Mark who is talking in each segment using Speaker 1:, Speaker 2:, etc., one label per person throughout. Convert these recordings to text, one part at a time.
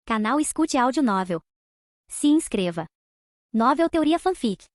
Speaker 1: Canal Escute Áudio Novel. Se inscreva. Novel Teoria Fanfic.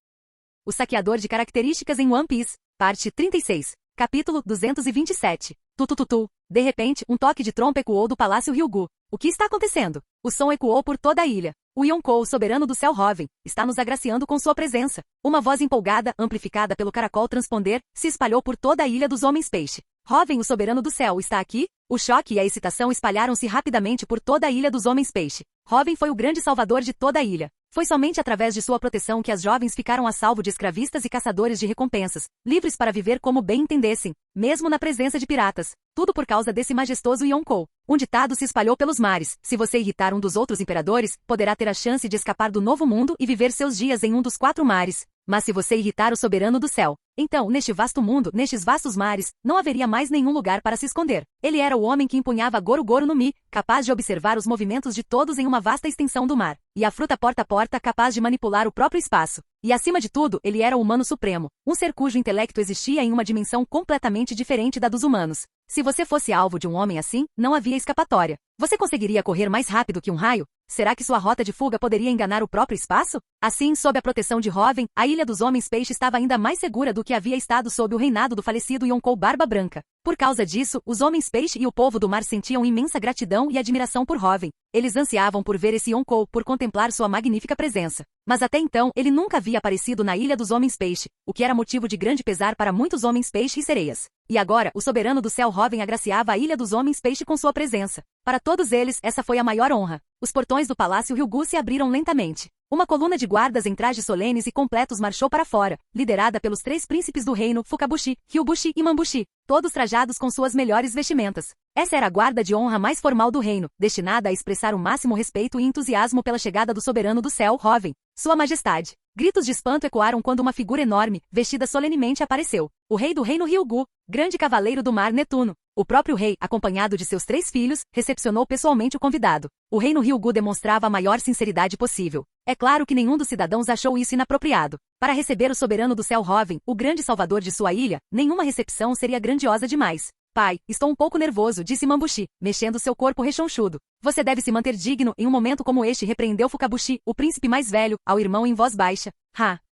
Speaker 2: O Saqueador de Características em One Piece, parte 36, capítulo 227. Tutututu. De repente, um toque de trompa ecoou do Palácio Ryugu. O que está acontecendo? O som ecoou por toda a ilha. O Yonkou, soberano do céu Roven, está nos agraciando com sua presença. Uma voz empolgada, amplificada pelo caracol transponder, se espalhou por toda a ilha dos homens peixe. Roven, o soberano do céu, está aqui? O choque e a excitação espalharam-se rapidamente por toda a ilha dos homens peixe. Roven foi o grande salvador de toda a ilha. Foi somente através de sua proteção que as jovens ficaram a salvo de escravistas e caçadores de recompensas, livres para viver como bem entendessem, mesmo na presença de piratas. Tudo por causa desse majestoso Yonkou. Um ditado se espalhou pelos mares: se você irritar um dos outros imperadores, poderá ter a chance de escapar do novo mundo e viver seus dias em um dos 4 mares. Mas se você irritar o soberano do céu, então, neste vasto mundo, nestes vastos mares, não haveria mais nenhum lugar para se esconder. Ele era o homem que empunhava Goro Goro no Mi, capaz de observar os movimentos de todos em uma vasta extensão do mar. E a fruta porta a porta, capaz de manipular o próprio espaço. E acima de tudo, ele era o humano supremo, um ser cujo intelecto existia em uma dimensão completamente diferente da dos humanos. Se você fosse alvo de um homem assim, não havia escapatória. Você conseguiria correr mais rápido que um raio? Será que sua rota de fuga poderia enganar o próprio espaço? Assim, sob a proteção de Roven, a Ilha dos Homens Peixe estava ainda mais segura do que havia estado sob o reinado do falecido Yonkou Barba Branca. Por causa disso, os Homens Peixe e o povo do mar sentiam imensa gratidão e admiração por Roven. Eles ansiavam por ver esse Yonkou, por contemplar sua magnífica presença. Mas até então, ele nunca havia aparecido na Ilha dos Homens Peixe, o que era motivo de grande pesar para muitos homens peixe e sereias. E agora, o soberano do céu Roven agraciava a Ilha dos Homens Peixe com sua presença. Para todos eles, essa foi a maior honra. Os portões do Palácio Ryugu se abriram lentamente. Uma coluna de guardas em trajes solenes e completos marchou para fora, liderada pelos 3 príncipes do reino, Fukabushi, Ryubushi e Mambushi, todos trajados com suas melhores vestimentas. Essa era a guarda de honra mais formal do reino, destinada a expressar o máximo respeito e entusiasmo pela chegada do soberano do céu, Roven, Sua Majestade. Gritos de espanto ecoaram quando uma figura enorme, vestida solenemente apareceu. O rei do reino Ryugu, grande cavaleiro do mar Netuno. O próprio rei, acompanhado de seus 3 filhos, recepcionou pessoalmente o convidado. O reino Ryugu demonstrava a maior sinceridade possível. É claro que nenhum dos cidadãos achou isso inapropriado. Para receber o soberano do céu Roven, o grande salvador de sua ilha, nenhuma recepção seria grandiosa demais. Pai, estou um pouco nervoso, disse Mambushi, mexendo seu corpo rechonchudo. Você deve se manter digno em um momento como este, repreendeu Fukabushi, o príncipe mais velho, ao irmão em voz baixa.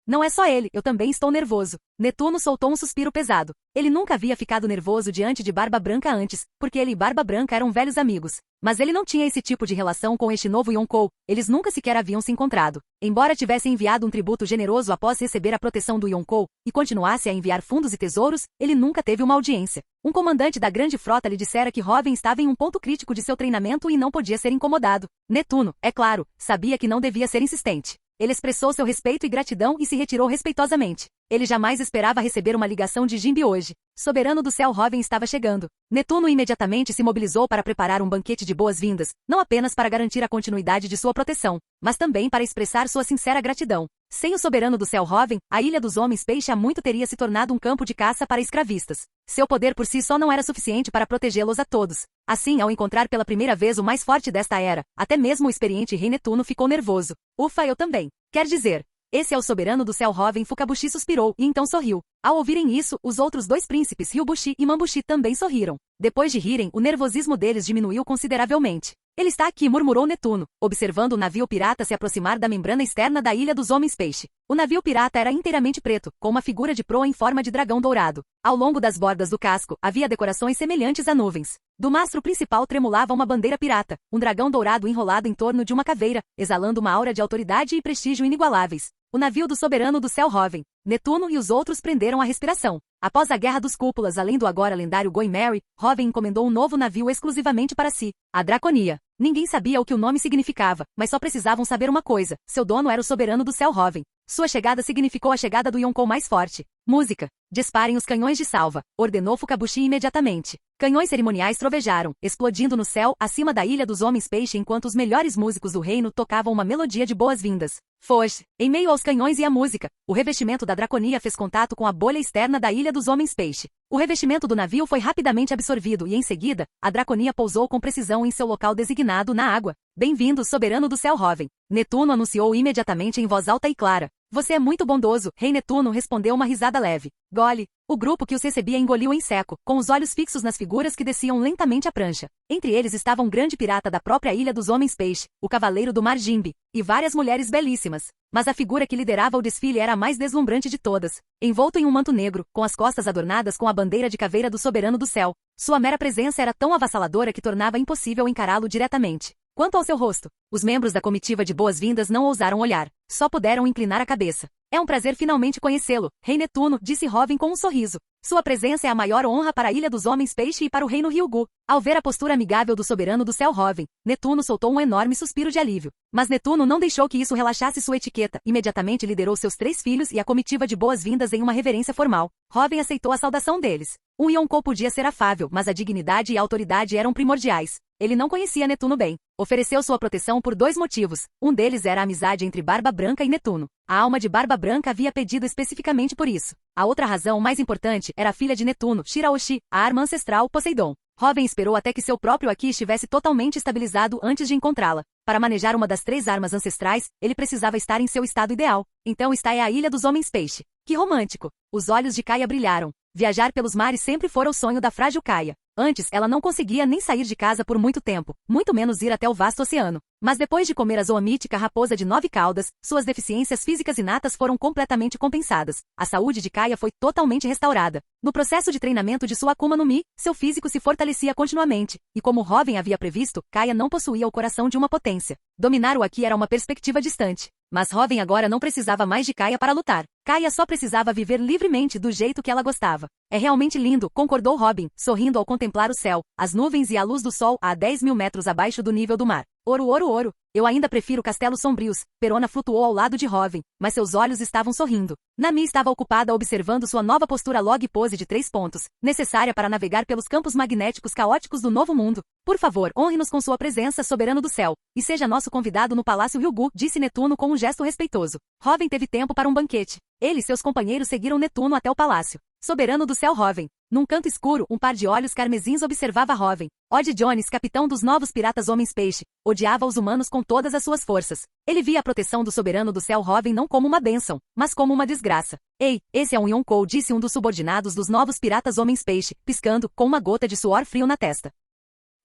Speaker 2: Não é só ele, eu também estou nervoso. Netuno soltou um suspiro pesado. Ele nunca havia ficado nervoso diante de Barba Branca antes, porque ele e Barba Branca eram velhos amigos. Mas ele não tinha esse tipo de relação com este novo Yonkou, eles nunca sequer haviam se encontrado. Embora tivesse enviado um tributo generoso após receber a proteção do Yonkou, e continuasse a enviar fundos e tesouros, ele nunca teve uma audiência. Um comandante da grande frota lhe dissera que Roven estava em um ponto crítico de seu treinamento e não podia ser incomodado. Netuno, é claro, sabia que não devia ser insistente. Ele expressou seu respeito e gratidão e se retirou respeitosamente. Ele jamais esperava receber uma ligação de Jinbe hoje. Soberano do céu Roven estava chegando. Netuno imediatamente se mobilizou para preparar um banquete de boas-vindas, não apenas para garantir a continuidade de sua proteção, mas também para expressar sua sincera gratidão. Sem o soberano do céu Roven, a Ilha dos Homens Peixe há muito teria se tornado um campo de caça para escravistas. Seu poder por si só não era suficiente para protegê-los a todos. Assim, ao encontrar pela primeira vez o mais forte desta era, até mesmo o experiente rei Netuno ficou nervoso. Ufa, eu também. Quer dizer, esse é o soberano do céu Roven. Fukabushi suspirou e então sorriu. Ao ouvirem isso, os outros 2 príncipes Ryubushi e Mambushi também sorriram. Depois de rirem, o nervosismo deles diminuiu consideravelmente. Ele está aqui, murmurou Netuno, observando o navio pirata se aproximar da membrana externa da Ilha dos Homens Peixe. O navio pirata era inteiramente preto, com uma figura de proa em forma de dragão dourado. Ao longo das bordas do casco, havia decorações semelhantes a nuvens. Do mastro principal tremulava uma bandeira pirata, um dragão dourado enrolado em torno de uma caveira, exalando uma aura de autoridade e prestígio inigualáveis. O navio do soberano do céu Roven. Netuno e os outros prenderam a respiração. Após a Guerra dos Cúpulas, além do agora lendário Going Merry, Roven encomendou um novo navio exclusivamente para si, a Draconia. Ninguém sabia o que o nome significava, mas só precisavam saber uma coisa: seu dono era o soberano do céu Roven. Sua chegada significou a chegada do Yonkou mais forte. Música. Disparem os canhões de salva, ordenou Fukabushi imediatamente. Canhões cerimoniais trovejaram, explodindo no céu, acima da Ilha dos Homens Peixe enquanto os melhores músicos do reino tocavam uma melodia de boas-vindas. Foge. Em meio aos canhões e à música, o revestimento da Draconia fez contato com a bolha externa da Ilha dos Homens Peixe. O revestimento do navio foi rapidamente absorvido e, em seguida, a Draconia pousou com precisão em seu local designado na água. Bem-vindo, soberano do céu Roven. Netuno anunciou imediatamente em voz alta e clara. Você é muito bondoso, rei Netuno, respondeu uma risada leve. Gole. O grupo que os recebia engoliu em seco, com os olhos fixos nas figuras que desciam lentamente a prancha. Entre eles estava um grande pirata da própria Ilha dos Homens-Peixe, o Cavaleiro do Mar Jimbe, e várias mulheres belíssimas. Mas a figura que liderava o desfile era a mais deslumbrante de todas. Envolto em um manto negro, com as costas adornadas com a bandeira de caveira do Soberano do Céu, sua mera presença era tão avassaladora que tornava impossível encará-lo diretamente. Quanto ao seu rosto, os membros da comitiva de boas-vindas não ousaram olhar, só puderam inclinar a cabeça. É um prazer finalmente conhecê-lo, Rei Netuno, disse Robin com um sorriso. Sua presença é a maior honra para a Ilha dos Homens-Peixe e para o Reino Ryugu. Ao ver a postura amigável do Soberano do Céu Robin, Netuno soltou um enorme suspiro de alívio. Mas Netuno não deixou que isso relaxasse sua etiqueta, imediatamente liderou seus 3 filhos e a comitiva de boas-vindas em uma reverência formal. Robin aceitou a saudação deles. Um Yonkou podia ser afável, mas a dignidade e a autoridade eram primordiais. Ele não conhecia Netuno bem. Ofereceu sua proteção por 2 motivos. Um deles era a amizade entre Barba Branca e Netuno. A alma de Barba Branca havia pedido especificamente por isso. A outra razão mais importante era a filha de Netuno, Shiraoshi, a arma ancestral Poseidon. Robin esperou até que seu próprio Aki estivesse totalmente estabilizado antes de encontrá-la. Para manejar uma das 3 armas ancestrais, ele precisava estar em seu estado ideal. Então esta é a Ilha dos Homens-Peixe. Que romântico! Os olhos de Kaia brilharam. Viajar pelos mares sempre fora o sonho da frágil Kaia. Antes, ela não conseguia nem sair de casa por muito tempo, muito menos ir até o vasto oceano. Mas depois de comer a zoomítica raposa de 9 caudas, suas deficiências físicas inatas foram completamente compensadas. A saúde de Kaia foi totalmente restaurada. No processo de treinamento de sua Akuma no Mi, seu físico se fortalecia continuamente. E como Robin havia previsto, Kaia não possuía o coração de uma potência. Dominar o Aki era uma perspectiva distante. Mas Robin agora não precisava mais de Kaia para lutar. Kaia só precisava viver livremente do jeito que ela gostava. É realmente lindo, concordou Robin, sorrindo ao contemplar o céu, as nuvens e a luz do sol a 10.000 metros abaixo do nível do mar. Ouro, ouro, ouro. Eu ainda prefiro castelos sombrios. Perona flutuou ao lado de Robin, mas seus olhos estavam sorrindo. Nami estava ocupada observando sua nova postura log pose de 3 pontos, necessária para navegar pelos campos magnéticos caóticos do novo mundo. Por favor, honre-nos com sua presença, Soberano do Céu, e seja nosso convidado no Palácio Ryugu, disse Netuno com um gesto respeitoso. Robin teve tempo para um banquete. Ele e seus companheiros seguiram Netuno até o palácio. Soberano do Céu Robin. Num canto escuro, um par de olhos carmesins observava Robin. Odd Jones, capitão dos novos piratas Homens-Peixe, odiava os humanos com todas as suas forças. Ele via a proteção do Soberano do Céu Robin não como uma bênção, mas como uma desgraça. Ei, esse é um Yonkou, disse um dos subordinados dos novos piratas Homens-Peixe, piscando, com uma gota de suor frio na testa.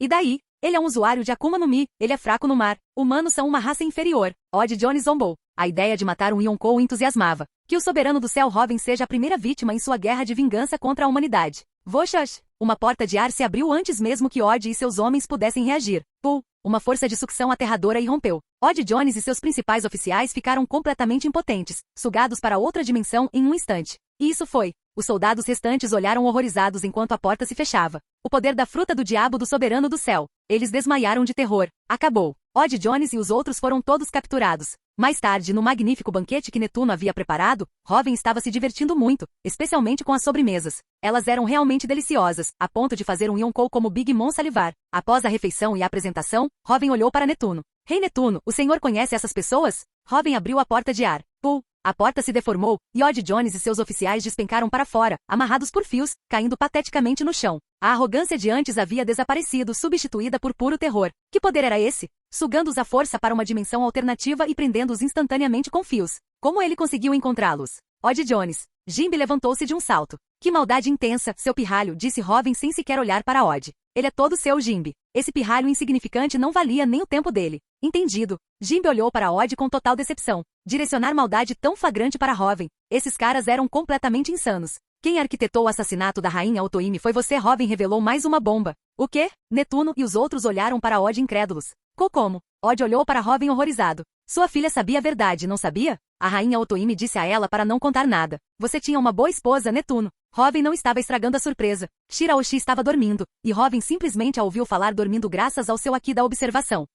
Speaker 2: E daí? Ele é um usuário de Akuma no Mi, ele é fraco no mar. Humanos são uma raça inferior. Odd Jones zombou. A ideia de matar um Yonkou o entusiasmava. Que o Soberano do Céu Robin seja a primeira vítima em sua guerra de vingança contra a humanidade. Voxax! Uma porta de ar se abriu antes mesmo que Odd e seus homens pudessem reagir. Pull! Uma força de sucção aterradora irrompeu. Odd Jones e seus principais oficiais ficaram completamente impotentes, sugados para outra dimensão em um instante. E isso foi. Os soldados restantes olharam horrorizados enquanto a porta se fechava. O poder da fruta do diabo do Soberano do Céu. Eles desmaiaram de terror. Acabou. Odd Jones e os outros foram todos capturados. Mais tarde, no magnífico banquete que Netuno havia preparado, Robin estava se divertindo muito, especialmente com as sobremesas. Elas eram realmente deliciosas, a ponto de fazer um Yonkou como Big Mom salivar. Após a refeição e a apresentação, Robin olhou para Netuno. Rei Netuno, o senhor conhece essas pessoas? Robin abriu a porta de ar. Pull! A porta se deformou, e Odd Jones e seus oficiais despencaram para fora, amarrados por fios, caindo pateticamente no chão. A arrogância de antes havia desaparecido, substituída por puro terror. Que poder era esse? Sugando-os à força para uma dimensão alternativa e prendendo-os instantaneamente com fios. Como ele conseguiu encontrá-los? Odd Jones. Jimbe levantou-se de um salto. Que maldade intensa, seu pirralho, disse Robin sem sequer olhar para Odd. Ele é todo seu, Jimbe. Esse pirralho insignificante não valia nem o tempo dele. Entendido. Jimbe olhou para Odd com total decepção. Direcionar maldade tão flagrante para Robin. Esses caras eram completamente insanos. Quem arquitetou o assassinato da rainha Otoime foi você. Robin revelou mais uma bomba. O quê? Netuno e os outros olharam para Odd incrédulos. Como? Odd olhou para Robin horrorizado. Sua filha sabia a verdade, não sabia? A rainha Otoime disse a ela para não contar nada. Você tinha uma boa esposa, Netuno. Robin não estava estragando a surpresa. Shiraoshi estava dormindo, e Robin simplesmente a ouviu falar dormindo graças ao seu Aki da observação.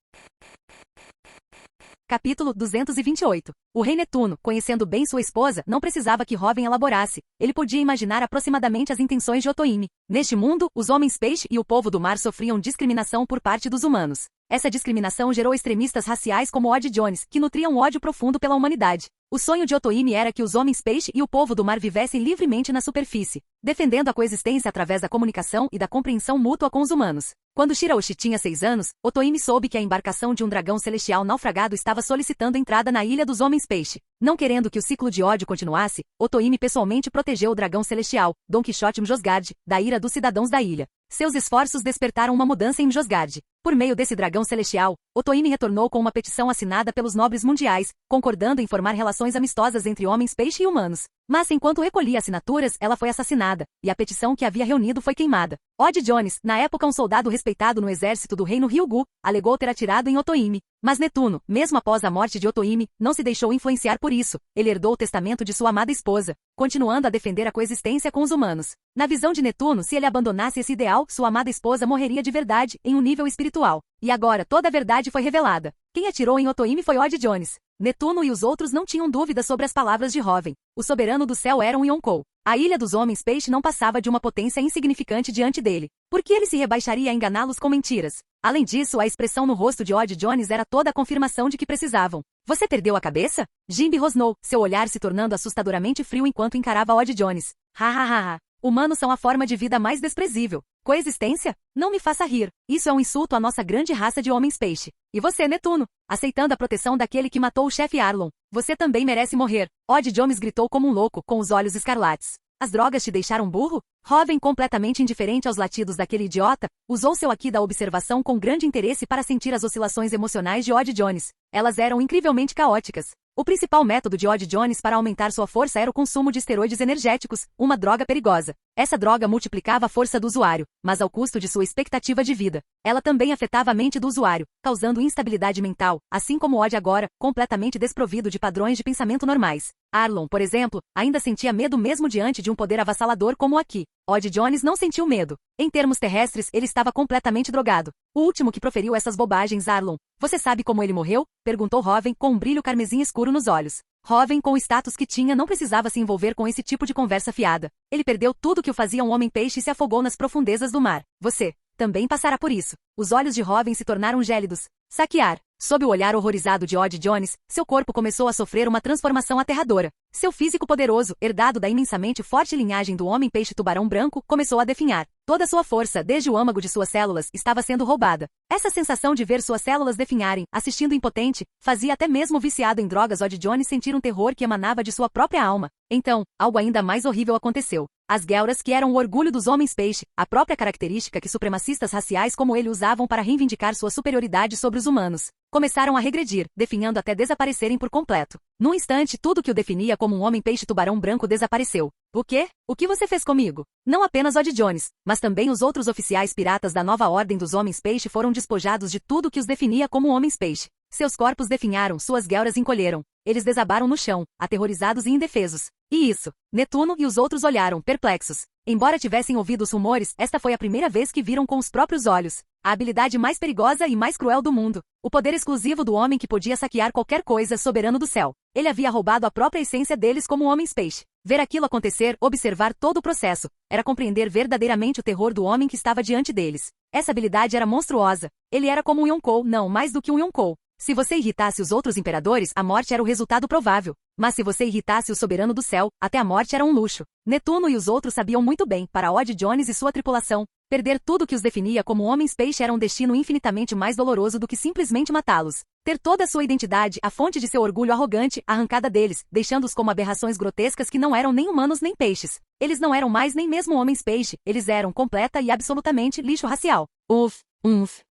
Speaker 2: Capítulo 228. O rei Netuno, conhecendo bem sua esposa, não precisava que Robin elaborasse. Ele podia imaginar aproximadamente as intenções de Otoime. Neste mundo, os homens-peixe e o povo do mar sofriam discriminação por parte dos humanos. Essa discriminação gerou extremistas raciais como Odd Jones, que nutriam ódio profundo pela humanidade. O sonho de Otoime era que os homens-peixe e o povo do mar vivessem livremente na superfície, defendendo a coexistência através da comunicação e da compreensão mútua com os humanos. Quando Shiraoshi tinha 6 anos, Otoime soube que a embarcação de um dragão celestial naufragado estava solicitando entrada na Ilha dos Homens-Peixe. Não querendo que o ciclo de ódio continuasse, Otoime pessoalmente protegeu o dragão celestial, Don Quixote Mjosgard, da ira dos cidadãos da ilha. Seus esforços despertaram uma mudança em Mjosgard. Por meio desse dragão celestial, Otoime retornou com uma petição assinada pelos nobres mundiais, concordando em formar relações amistosas entre homens-peixe e humanos. Mas enquanto recolhia assinaturas, ela foi assassinada, e a petição que havia reunido foi queimada. Odd Jones, na época um soldado respeitado no exército do reino Ryugu, alegou ter atirado em Otoime. Mas Netuno, mesmo após a morte de Otoime, não se deixou influenciar por isso. Ele herdou o testamento de sua amada esposa, continuando a defender a coexistência com os humanos. Na visão de Netuno, se ele abandonasse esse ideal, sua amada esposa morreria de verdade, em um nível espiritual. E agora, toda a verdade foi revelada. Quem atirou em Otoime foi Odd Jones. Netuno e os outros não tinham dúvidas sobre as palavras de Hoven. O soberano do céu era um Yonkou. A ilha dos homens-peixe não passava de uma potência insignificante diante dele. Por que ele se rebaixaria a enganá-los com mentiras? Além disso, a expressão no rosto de Odd Jones era toda a confirmação de que precisavam. Você perdeu a cabeça? Jimbe rosnou, seu olhar se tornando assustadoramente frio enquanto encarava Odd Jones. Ha. Humanos são a forma de vida mais desprezível. Coexistência? Não me faça rir. Isso é um insulto à nossa grande raça de homens-peixe. E você, Netuno? Aceitando a proteção daquele que matou o chefe Arlon. Você também merece morrer. Odd Jones gritou como um louco, com os olhos escarlates. As drogas te deixaram burro? Hoven, completamente indiferente aos latidos daquele idiota, usou seu aqui da observação com grande interesse para sentir as oscilações emocionais de Odd Jones. Elas eram incrivelmente caóticas. O principal método de Odd Jones para aumentar sua força era o consumo de esteroides energéticos, uma droga perigosa. Essa droga multiplicava a força do usuário, mas ao custo de sua expectativa de vida. Ela também afetava a mente do usuário, causando instabilidade mental, assim como Odd agora, completamente desprovido de padrões de pensamento normais. Arlon, por exemplo, ainda sentia medo mesmo diante de um poder avassalador como o aqui. Odd Jones não sentiu medo. Em termos terrestres, ele estava completamente drogado. O último que proferiu essas bobagens, Arlon. Você sabe como ele morreu? Perguntou Hoven com um brilho carmesim escuro nos olhos. Hoven, com o status que tinha, não precisava se envolver com esse tipo de conversa fiada. Ele perdeu tudo que o fazia um homem-peixe e se afogou nas profundezas do mar. Você também passará por isso. Os olhos de Hoven se tornaram gélidos. Saquear. Sob o olhar horrorizado de Odd Jones, seu corpo começou a sofrer uma transformação aterradora. Seu físico poderoso, herdado da imensamente forte linhagem do homem-peixe-tubarão branco, começou a definhar. Toda sua força, desde o âmago de suas células, estava sendo roubada. Essa sensação de ver suas células definharem, assistindo impotente, fazia até mesmo o viciado em drogas Odd Jones sentir um terror que emanava de sua própria alma. Então, algo ainda mais horrível aconteceu. As Guelras, que eram o orgulho dos homens-peixe, a própria característica que supremacistas raciais como ele usavam para reivindicar sua superioridade sobre os humanos, começaram a regredir, definhando até desaparecerem por completo. Num instante, tudo que o definia como um homem-peixe-tubarão branco desapareceu. O quê? O que você fez comigo? Não apenas Odd Jones, mas também os outros oficiais piratas da nova ordem dos homens-peixe foram despojados de tudo que os definia como homens-peixe. Seus corpos definharam, suas guelras encolheram. Eles desabaram no chão, aterrorizados e indefesos. E isso? Netuno e os outros olharam, perplexos. Embora tivessem ouvido os rumores, esta foi a primeira vez que viram com os próprios olhos. A habilidade mais perigosa e mais cruel do mundo. O poder exclusivo do homem que podia saquear qualquer coisa, soberano do céu. Ele havia roubado a própria essência deles como homens-peixe. Ver aquilo acontecer, observar todo o processo, era compreender verdadeiramente o terror do homem que estava diante deles. Essa habilidade era monstruosa. Ele era como um Yonkou, não mais do que um Yonkou. Se você irritasse os outros imperadores, a morte era o resultado provável. Mas se você irritasse o soberano do céu, até a morte era um luxo. Netuno e os outros sabiam muito bem, para Odd Jones e sua tripulação, perder tudo que os definia como homens-peixe era um destino infinitamente mais doloroso do que simplesmente matá-los. Ter toda a sua identidade, a fonte de seu orgulho arrogante, arrancada deles, deixando-os como aberrações grotescas que não eram nem humanos nem peixes. Eles não eram mais nem mesmo homens-peixe, eles eram completa e absolutamente lixo racial.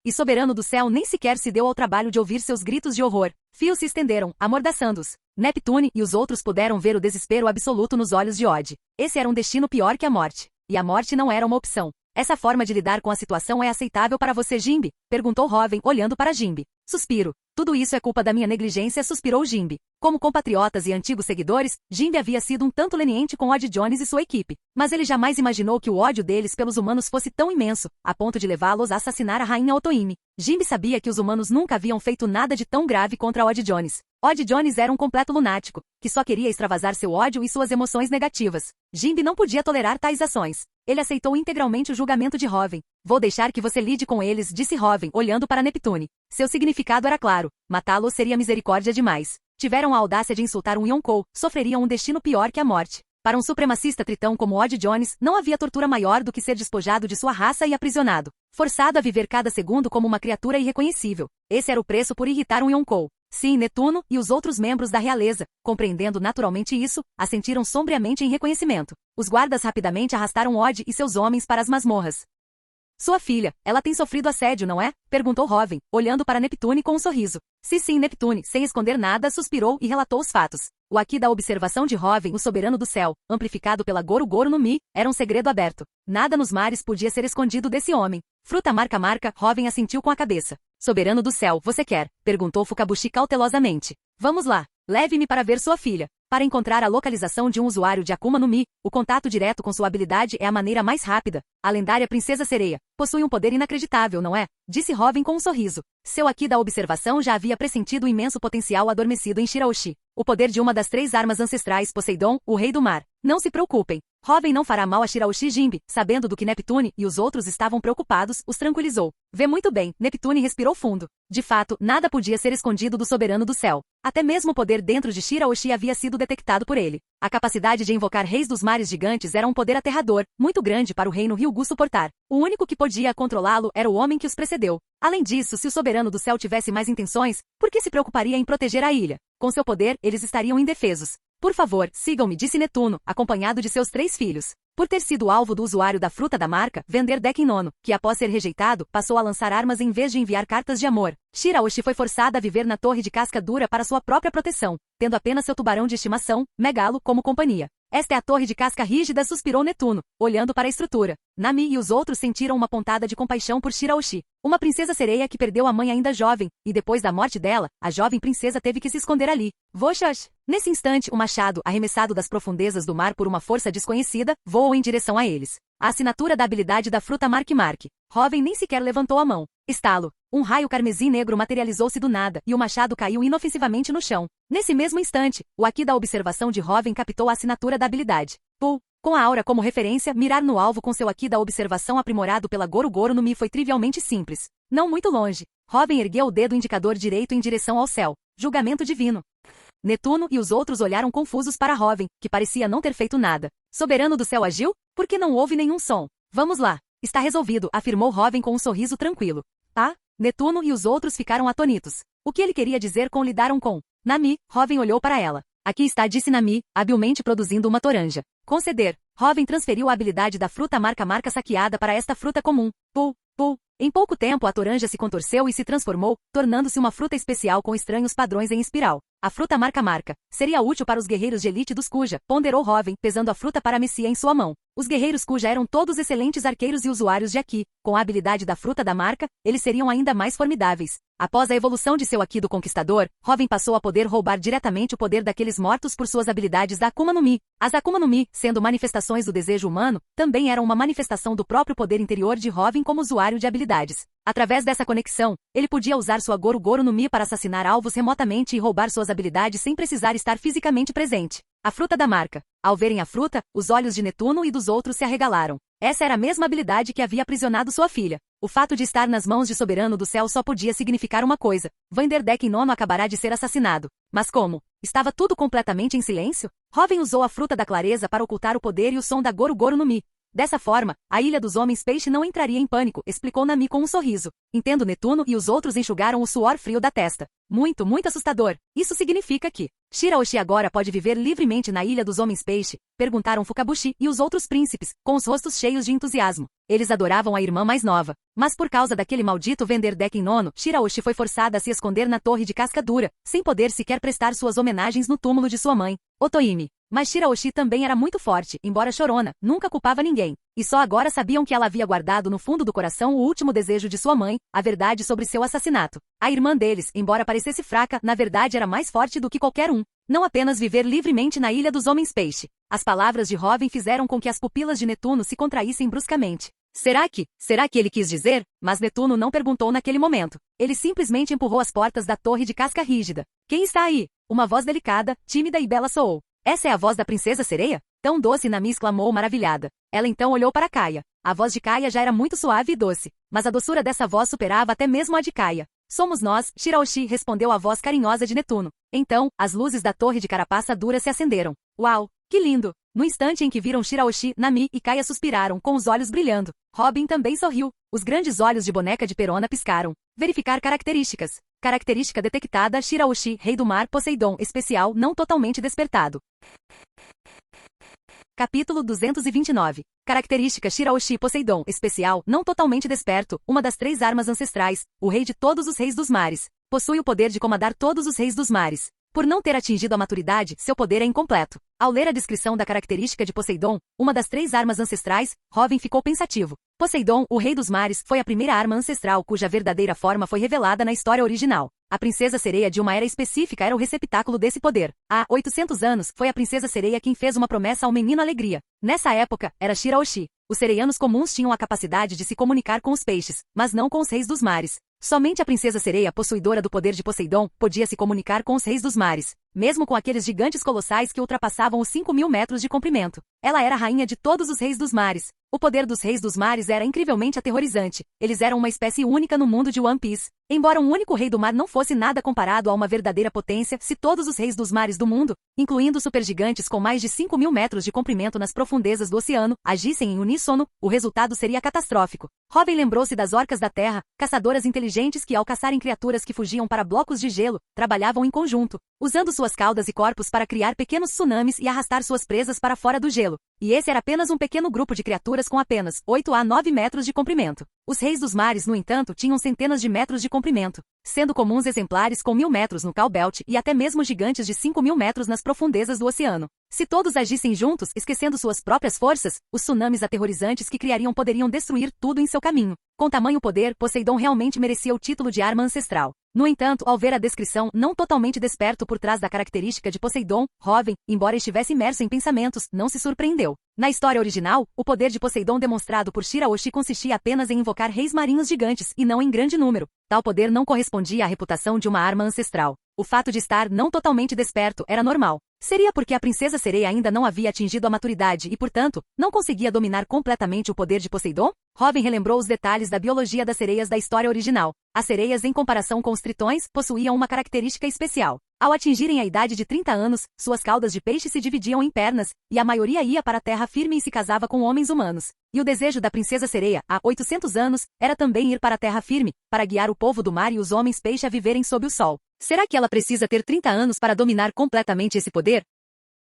Speaker 2: E soberano do céu nem sequer se deu ao trabalho de ouvir seus gritos de horror. Fios se estenderam, amordaçando-os. Neptune e os outros puderam ver o desespero absoluto nos olhos de Odd. Esse era um destino pior que a morte. E a morte não era uma opção. Essa forma de lidar com a situação é aceitável para você, Jimbe? Perguntou Hoven, olhando para Jimbe. Suspiro. Tudo isso é culpa da minha negligência, suspirou Jimbe. Como compatriotas e antigos seguidores, Jimbe havia sido um tanto leniente com Odd Jones e sua equipe. Mas ele jamais imaginou que o ódio deles pelos humanos fosse tão imenso, a ponto de levá-los a assassinar a rainha Otoime. Jimbe sabia que os humanos nunca haviam feito nada de tão grave contra Odd Jones. Odd Jones era um completo lunático. que só queria extravasar seu ódio e suas emoções negativas. Jinbe não podia tolerar tais ações. Ele aceitou integralmente o julgamento de Hoven. Vou deixar que você lide com eles, disse Hoven, olhando para Neptune. Seu significado era claro. Matá-lo seria misericórdia demais. Tiveram a audácia de insultar um Yonkou, sofreriam um destino pior que a morte. Para um supremacista tritão como Odd Jones, não havia tortura maior do que ser despojado de sua raça e aprisionado. Forçado a viver cada segundo como uma criatura irreconhecível. Esse era o preço por irritar um Yonkou. Sim, Netuno e os outros membros da realeza, compreendendo naturalmente isso, assentiram sombriamente em reconhecimento. Os guardas rapidamente arrastaram Odd e seus homens para as masmorras. Sua filha, ela tem sofrido assédio, não é? Perguntou Hoven, olhando para Neptune com um sorriso. Sim, Neptune, sem esconder nada, suspirou e relatou os fatos. O aqui da observação de Hoven, o soberano do céu, amplificado pela Goru Goru no Mi, era um segredo aberto. Nada nos mares podia ser escondido desse homem. Fruta marca, Hoven assentiu com a cabeça. Soberano do céu, você quer? Perguntou Fukabushi cautelosamente. Vamos lá, leve-me para ver sua filha. Para encontrar a localização de um usuário de Akuma no Mi, o contato direto com sua habilidade é a maneira mais rápida. A lendária Princesa Sereia possui um poder inacreditável, não é? Disse Hoven com um sorriso. Seu aqui da observação já havia pressentido o imenso potencial adormecido em Shiraoshi. O poder de uma das 3 armas ancestrais Poseidon, o Rei do Mar. Não se preocupem. Hoven não fará mal a Shiraoshi Jinbe, sabendo do que Neptune e os outros estavam preocupados, os tranquilizou. Vê muito bem, Neptune respirou fundo. De fato, nada podia ser escondido do soberano do céu. Até mesmo o poder dentro de Shiraoshi havia sido detectado por ele. A capacidade de invocar reis dos mares gigantes era um poder aterrador, muito grande para o reino Ryugu suportar. O único que podia controlá-lo era o homem que os precedeu. Além disso, se o soberano do céu tivesse mais intenções, por que se preocuparia em proteger a ilha? Com seu poder, eles estariam indefesos. Por favor, sigam-me, disse Netuno, acompanhado de seus 3 filhos. Por ter sido alvo do usuário da fruta da marca, Vender Deck Nono, que após ser rejeitado, passou a lançar armas em vez de enviar cartas de amor. Shiraoshi foi forçada a viver na torre de casca dura para sua própria proteção, tendo apenas seu tubarão de estimação, Megalo, como companhia. Esta é a torre de casca rígida, suspirou Netuno, olhando para a estrutura. Nami e os outros sentiram uma pontada de compaixão por Shiraoshi, uma princesa sereia que perdeu a mãe ainda jovem, e depois da morte dela, a jovem princesa teve que se esconder ali. Voxash! Nesse instante, o machado, arremessado das profundezas do mar por uma força desconhecida, voou em direção a eles. A assinatura da habilidade da fruta Mark. Hoven nem sequer levantou a mão. Estalo. Um raio carmesim negro materializou-se do nada, e o machado caiu inofensivamente no chão. Nesse mesmo instante, o aqui da observação de Hoven captou a assinatura da habilidade. Pull. Com a aura como referência, mirar no alvo com seu aqui da observação aprimorado pela Goru Goru no Mi foi trivialmente simples. Não muito longe. Hoven ergueu o dedo indicador direito em direção ao céu. Julgamento divino. Netuno e os outros olharam confusos para Hoven, que parecia não ter feito nada. Soberano do céu agiu? Por que não houve nenhum som? Vamos lá. Está resolvido, afirmou Hoven com um sorriso tranquilo. Ah? Netuno e os outros ficaram atonitos. O que ele queria dizer com lidaram com? Nami, Hoven olhou para ela. Aqui está, disse Nami, habilmente produzindo uma toranja. Conceder. Hoven transferiu a habilidade da fruta marca saqueada para esta fruta comum. Pull. Em pouco tempo a toranja se contorceu e se transformou, tornando-se uma fruta especial com estranhos padrões em espiral. A fruta marca. Seria útil para os guerreiros de elite dos Kuja, ponderou Hoven, pesando a fruta para Messia em sua mão. Os guerreiros Kuja eram todos excelentes arqueiros e usuários de Aki. Com a habilidade da fruta da marca, eles seriam ainda mais formidáveis. Após a evolução de seu Aki do Conquistador, Hoven passou a poder roubar diretamente o poder daqueles mortos por suas habilidades da Akuma no Mi. As Akuma no Mi, sendo manifestações do desejo humano, também eram uma manifestação do próprio poder interior de Hoven como usuário de habilidades. Através dessa conexão, ele podia usar sua Goru Goru no Mi para assassinar alvos remotamente e roubar suas habilidades sem precisar estar fisicamente presente. A fruta da marca. Ao verem a fruta, os olhos de Netuno e dos outros se arregalaram. Essa era a mesma habilidade que havia aprisionado sua filha. O fato de estar nas mãos de Soberano do Céu só podia significar uma coisa. Vander Deck Nono acabará de ser assassinado. Mas como? Estava tudo completamente em silêncio? Hoven usou a fruta da clareza para ocultar o poder e o som da Goru Goru no Mi. Dessa forma, a Ilha dos Homens Peixe não entraria em pânico, explicou Nami com um sorriso. Entendo. Netuno e os outros enxugaram o suor frio da testa. Muito assustador. Isso significa que Shiraoshi agora pode viver livremente na Ilha dos Homens Peixe? Perguntaram Fukabushi e os outros príncipes, com os rostos cheios de entusiasmo. Eles adoravam a irmã mais nova. Mas por causa daquele maldito Vender Deck Nono, Shiraoshi foi forçada a se esconder na torre de casca dura, sem poder sequer prestar suas homenagens no túmulo de sua mãe, Otohime. Mas Shiraoshi também era muito forte, embora chorona, nunca culpava ninguém. E só agora sabiam que ela havia guardado no fundo do coração o último desejo de sua mãe, a verdade sobre seu assassinato. A irmã deles, embora parecesse fraca, na verdade era mais forte do que qualquer um. Não apenas viver livremente na Ilha dos Homens Peixe. As palavras de Hoven fizeram com que as pupilas de Netuno se contraíssem bruscamente. Será que ele quis dizer? Mas Netuno não perguntou naquele momento. Ele simplesmente empurrou as portas da torre de casca rígida. Quem está aí? Uma voz delicada, tímida e bela soou. Essa é a voz da princesa sereia? Tão doce, Nami exclamou maravilhada. Ela então olhou para Kaia. A voz de Kaia já era muito suave e doce, mas a doçura dessa voz superava até mesmo a de Kaia. Somos nós, Shiraoshi, respondeu a voz carinhosa de Netuno. Então, as luzes da torre de carapaça dura se acenderam. Uau, que lindo! No instante em que viram Shiraoshi, Nami e Kaia suspiraram, com os olhos brilhando. Robin também sorriu. Os grandes olhos de boneca de Perona piscaram. Verificar características. Característica detectada: Shiraoshi, rei do mar, Poseidon, especial, não totalmente despertado. Capítulo 229. Característica: Shiraoshi, Poseidon, especial, não totalmente desperto, uma das 3 armas ancestrais, o rei de todos os reis dos mares. Possui o poder de comandar todos os reis dos mares. Por não ter atingido a maturidade, seu poder é incompleto. Ao ler a descrição da característica de Poseidon, uma das 3 armas ancestrais, Robin ficou pensativo. Poseidon, o rei dos mares, foi a primeira arma ancestral cuja verdadeira forma foi revelada na história original. A princesa sereia de uma era específica era o receptáculo desse poder. Há 800 anos, foi a princesa sereia quem fez uma promessa ao menino Alegria. Nessa época, era Shiraoshi. Os sereianos comuns tinham a capacidade de se comunicar com os peixes, mas não com os reis dos mares. Somente a princesa sereia, possuidora do poder de Poseidon, podia se comunicar com os reis dos mares, mesmo com aqueles gigantes colossais que ultrapassavam os 5.000 metros de comprimento. Ela era a rainha de todos os reis dos mares. O poder dos reis dos mares era incrivelmente aterrorizante. Eles eram uma espécie única no mundo de One Piece. Embora um único rei do mar não fosse nada comparado a uma verdadeira potência, se todos os reis dos mares do mundo, incluindo supergigantes com mais de 5.000 metros de comprimento nas profundezas do oceano, agissem em uníssono, o resultado seria catastrófico. Robin lembrou-se das orcas da terra, caçadoras inteligentes que, ao caçarem criaturas que fugiam para blocos de gelo, trabalhavam em conjunto, usando suas caudas e corpos para criar pequenos tsunamis e arrastar suas presas para fora do gelo. E esse era apenas um pequeno grupo de criaturas com apenas 8 a 9 metros de comprimento. Os reis dos mares, no entanto, tinham centenas de metros de comprimento, sendo comuns exemplares com 1.000 metros no Cowbelt e até mesmo gigantes de 5.000 metros nas profundezas do oceano. Se todos agissem juntos, esquecendo suas próprias forças, os tsunamis aterrorizantes que criariam poderiam destruir tudo em seu caminho. Com tamanho poder, Poseidon realmente merecia o título de arma ancestral. No entanto, ao ver a descrição não totalmente desperto por trás da característica de Poseidon, Robin, embora estivesse imerso em pensamentos, não se surpreendeu. Na história original, o poder de Poseidon demonstrado por Shiraoshi consistia apenas em invocar reis marinhos gigantes e não em grande número. Tal poder não correspondia à reputação de uma arma ancestral. O fato de estar não totalmente desperto era normal. Seria porque a princesa sereia ainda não havia atingido a maturidade e, portanto, não conseguia dominar completamente o poder de Poseidon? Robin relembrou os detalhes da biologia das sereias da história original. As sereias, em comparação com os tritões, possuíam uma característica especial. Ao atingirem a idade de 30 anos, suas caudas de peixe se dividiam em pernas, e a maioria ia para a terra firme e se casava com homens humanos. E o desejo da princesa sereia, há 800 anos, era também ir para a terra firme, para guiar o povo do mar e os homens peixe a viverem sob o sol. Será que ela precisa ter 30 anos para dominar completamente esse poder?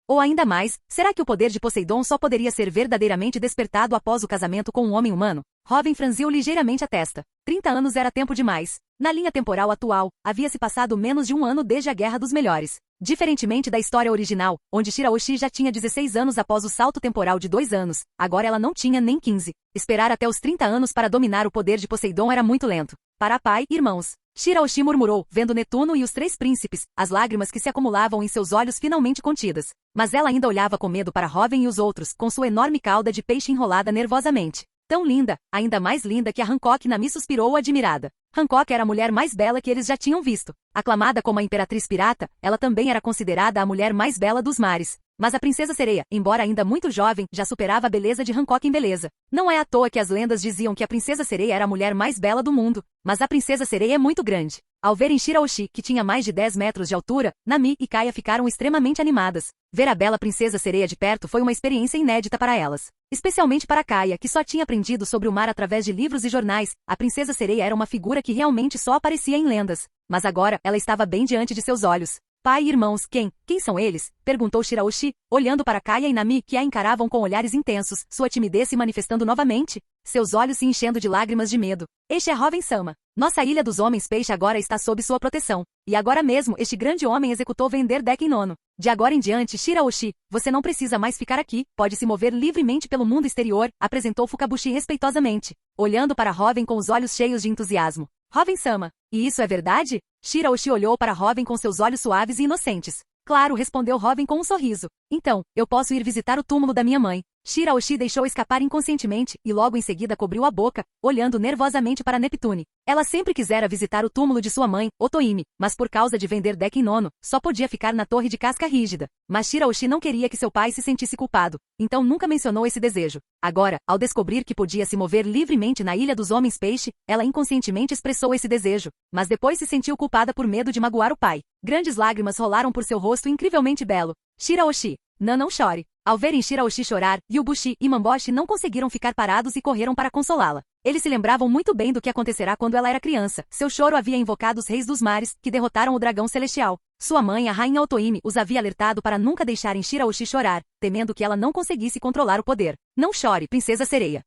Speaker 2: Ou ainda mais, será que o poder de Poseidon só poderia ser verdadeiramente despertado após o casamento com um homem humano? Robin franziu ligeiramente a testa. 30 anos era tempo demais. Na linha temporal atual, havia-se passado menos de 1 ano desde a Guerra dos Melhores. Diferentemente da história original, onde Shiraoshi já tinha 16 anos após o salto temporal de 2 anos, agora ela não tinha nem 15. Esperar até os 30 anos para dominar o poder de Poseidon era muito lento. Para pai, irmãos. Shiraoshi murmurou, vendo Netuno e os 3 príncipes, as lágrimas que se acumulavam em seus olhos finalmente contidas. Mas ela ainda olhava com medo para Robin e os outros, com sua enorme cauda de peixe enrolada nervosamente. Tão linda, ainda mais linda que a Hancock Nami suspirou admirada. Hancock era a mulher mais bela que eles já tinham visto. Aclamada como a Imperatriz Pirata, ela também era considerada a mulher mais bela dos mares. Mas a princesa sereia, embora ainda muito jovem, já superava a beleza de Hancock em beleza. Não é à toa que as lendas diziam que a princesa sereia era a mulher mais bela do mundo. Mas a princesa sereia é muito grande. Ao verem Shiraoshi, que tinha mais de 10 metros de altura, Nami e Kaia ficaram extremamente animadas. Ver a bela princesa sereia de perto foi uma experiência inédita para elas. Especialmente para Kaia, que só tinha aprendido sobre o mar através de livros e jornais, a princesa sereia era uma figura que realmente só aparecia em lendas. Mas agora, ela estava bem diante de seus olhos. Pai e irmãos, quem são eles? Perguntou Shiraoshi, olhando para Kaia e Nami, que a encaravam com olhares intensos, sua timidez se manifestando novamente, seus olhos se enchendo de lágrimas de medo. Este é Robin-sama. Nossa ilha dos homens peixe agora está sob sua proteção. E agora mesmo, este grande homem executou vender Deck Nono. De agora em diante, Shiraoshi, você não precisa mais ficar aqui, pode se mover livremente pelo mundo exterior, apresentou Fukabushi respeitosamente, olhando para Robin com os olhos cheios de entusiasmo. Robin-sama, e isso é verdade? Shiraoshi olhou para Robin com seus olhos suaves e inocentes. Claro, respondeu Robin com um sorriso. Então, eu posso ir visitar o túmulo da minha mãe. Shiraoshi deixou escapar inconscientemente e logo em seguida cobriu a boca, olhando nervosamente para Neptune. Ela sempre quisera visitar o túmulo de sua mãe, Otohime, mas por causa de vender Decken Nono, só podia ficar na torre de casca rígida. Mas Shiraoshi não queria que seu pai se sentisse culpado, então nunca mencionou esse desejo. Agora, ao descobrir que podia se mover livremente na Ilha dos Homens Peixe, ela inconscientemente expressou esse desejo, mas depois se sentiu culpada por medo de magoar o pai. Grandes lágrimas rolaram por seu rosto incrivelmente belo. Shiraoshi, não chore. Ao verem Shiraoshi chorar, Ryubushi e Mamboshi não conseguiram ficar parados e correram para consolá-la. Eles se lembravam muito bem do que acontecerá quando ela era criança. Seu choro havia invocado os reis dos mares, que derrotaram o dragão celestial. Sua mãe, a rainha Otohime, os havia alertado para nunca deixarem Shiraoshi chorar, temendo que ela não conseguisse controlar o poder. Não chore, princesa sereia.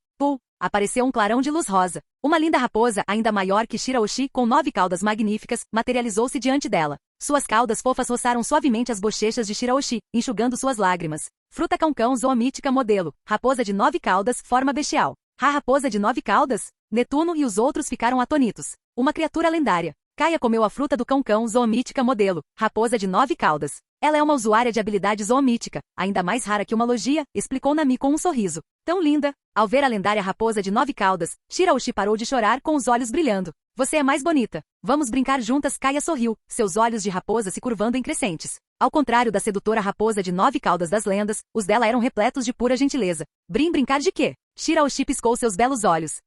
Speaker 2: Apareceu um clarão de luz rosa. Uma linda raposa, ainda maior que Shiraoshi, com 9 caudas magníficas, materializou-se diante dela. Suas caudas fofas roçaram suavemente as bochechas de Shiraoshi, enxugando suas lágrimas. Fruta cão zoomítica modelo. Raposa de 9 caudas, forma bestial. A raposa de 9 caudas? Netuno e os outros ficaram atônitos. Uma criatura lendária. Kaia comeu a fruta do cão zoomítica modelo. Raposa de 9 caudas. Ela é uma usuária de habilidade zoomítica, ainda mais rara que uma logia, explicou Nami com um sorriso. Tão linda! Ao ver a lendária raposa de 9 caudas, Shiraoshi parou de chorar com os olhos brilhando. Você é mais bonita. Vamos brincar juntas, Kaia sorriu, seus olhos de raposa se curvando em crescentes. Ao contrário da sedutora raposa de 9 caudas das lendas, os dela eram repletos de pura gentileza. Brincar de quê? Shiraoshi piscou seus belos olhos.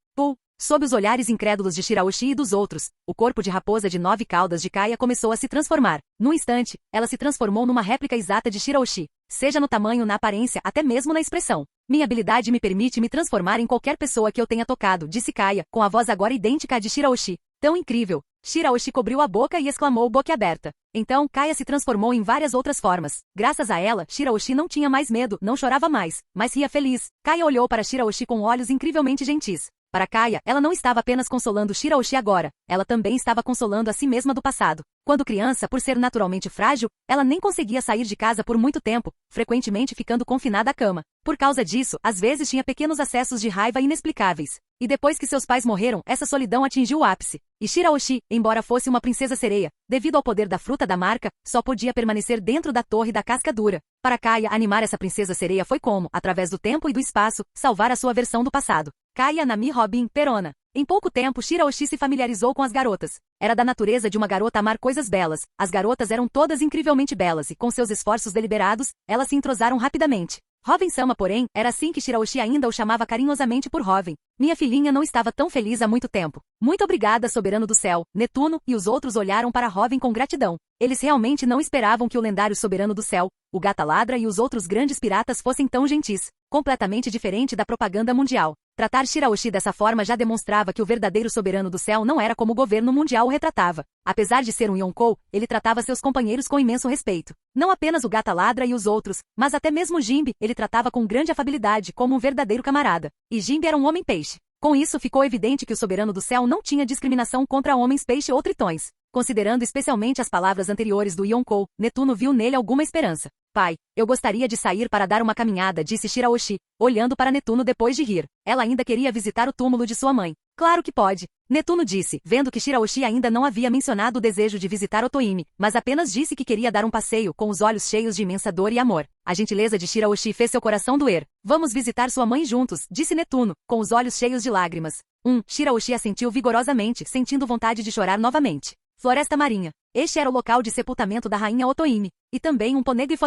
Speaker 2: Sob os olhares incrédulos de Shiraoshi e dos outros, o corpo de raposa de 9 caudas de Kaia começou a se transformar. Num instante, ela se transformou numa réplica exata de Shiraoshi, seja no tamanho, na aparência, até mesmo na expressão. Minha habilidade me permite me transformar em qualquer pessoa que eu tenha tocado, disse Kaia, com a voz agora idêntica à de Shiraoshi. Tão incrível! Shiraoshi cobriu a boca e exclamou boquiaberta. Então, Kaia se transformou em várias outras formas. Graças a ela, Shiraoshi não tinha mais medo, não chorava mais, mas ria feliz. Kaia olhou para Shiraoshi com olhos incrivelmente gentis. Para Kaia, ela não estava apenas consolando Shiraoshi agora, ela também estava consolando a si mesma do passado. Quando criança, por ser naturalmente frágil, ela nem conseguia sair de casa por muito tempo, frequentemente ficando confinada à cama. Por causa disso, às vezes tinha pequenos acessos de raiva inexplicáveis. E depois que seus pais morreram, essa solidão atingiu o ápice. E Shiraoshi, embora fosse uma princesa sereia, devido ao poder da fruta da marca, só podia permanecer dentro da torre da casca dura. Para Kaia, animar essa princesa sereia foi como, através do tempo e do espaço, salvar a sua versão do passado. Kaia, Nami, Robin, Perona. Em pouco tempo, Shiraoshi se familiarizou com as garotas. Era da natureza de uma garota amar coisas belas. As garotas eram todas incrivelmente belas e, com seus esforços deliberados, elas se entrosaram rapidamente. Robin-sama, porém, era assim que Shiraoshi ainda o chamava carinhosamente por Robin. Minha filhinha não estava tão feliz há muito tempo. Muito obrigada, soberano do céu. Netuno e os outros olharam para Robin com gratidão. Eles realmente não esperavam que o lendário soberano do céu, o Gata Ladra e os outros grandes piratas fossem tão gentis. Completamente diferente da propaganda mundial. Tratar Shiraoshi dessa forma já demonstrava que o verdadeiro soberano do céu não era como o governo mundial o retratava. Apesar de ser um Yonkou, ele tratava seus companheiros com imenso respeito. Não apenas o Gata Ladra e os outros, mas até mesmo Jinbe, ele tratava com grande afabilidade como um verdadeiro camarada. E Jinbe era um homem-peixe. Com isso ficou evidente que o soberano do céu não tinha discriminação contra homens-peixe ou tritões. Considerando especialmente as palavras anteriores do Yonkou, Netuno viu nele alguma esperança. Pai, eu gostaria de sair para dar uma caminhada, disse Shiraoshi, olhando para Netuno depois de rir. Ela ainda queria visitar o túmulo de sua mãe. Claro que pode. Netuno disse, vendo que Shiraoshi ainda não havia mencionado o desejo de visitar Otohime, mas apenas disse que queria dar um passeio com os olhos cheios de imensa dor e amor. A gentileza de Shiraoshi fez seu coração doer. Vamos visitar sua mãe juntos, disse Netuno, com os olhos cheios de lágrimas. Shiraoshi assentiu vigorosamente, sentindo vontade de chorar novamente. Floresta Marinha. Este era o local de sepultamento da rainha Otohime, e também um ponegri.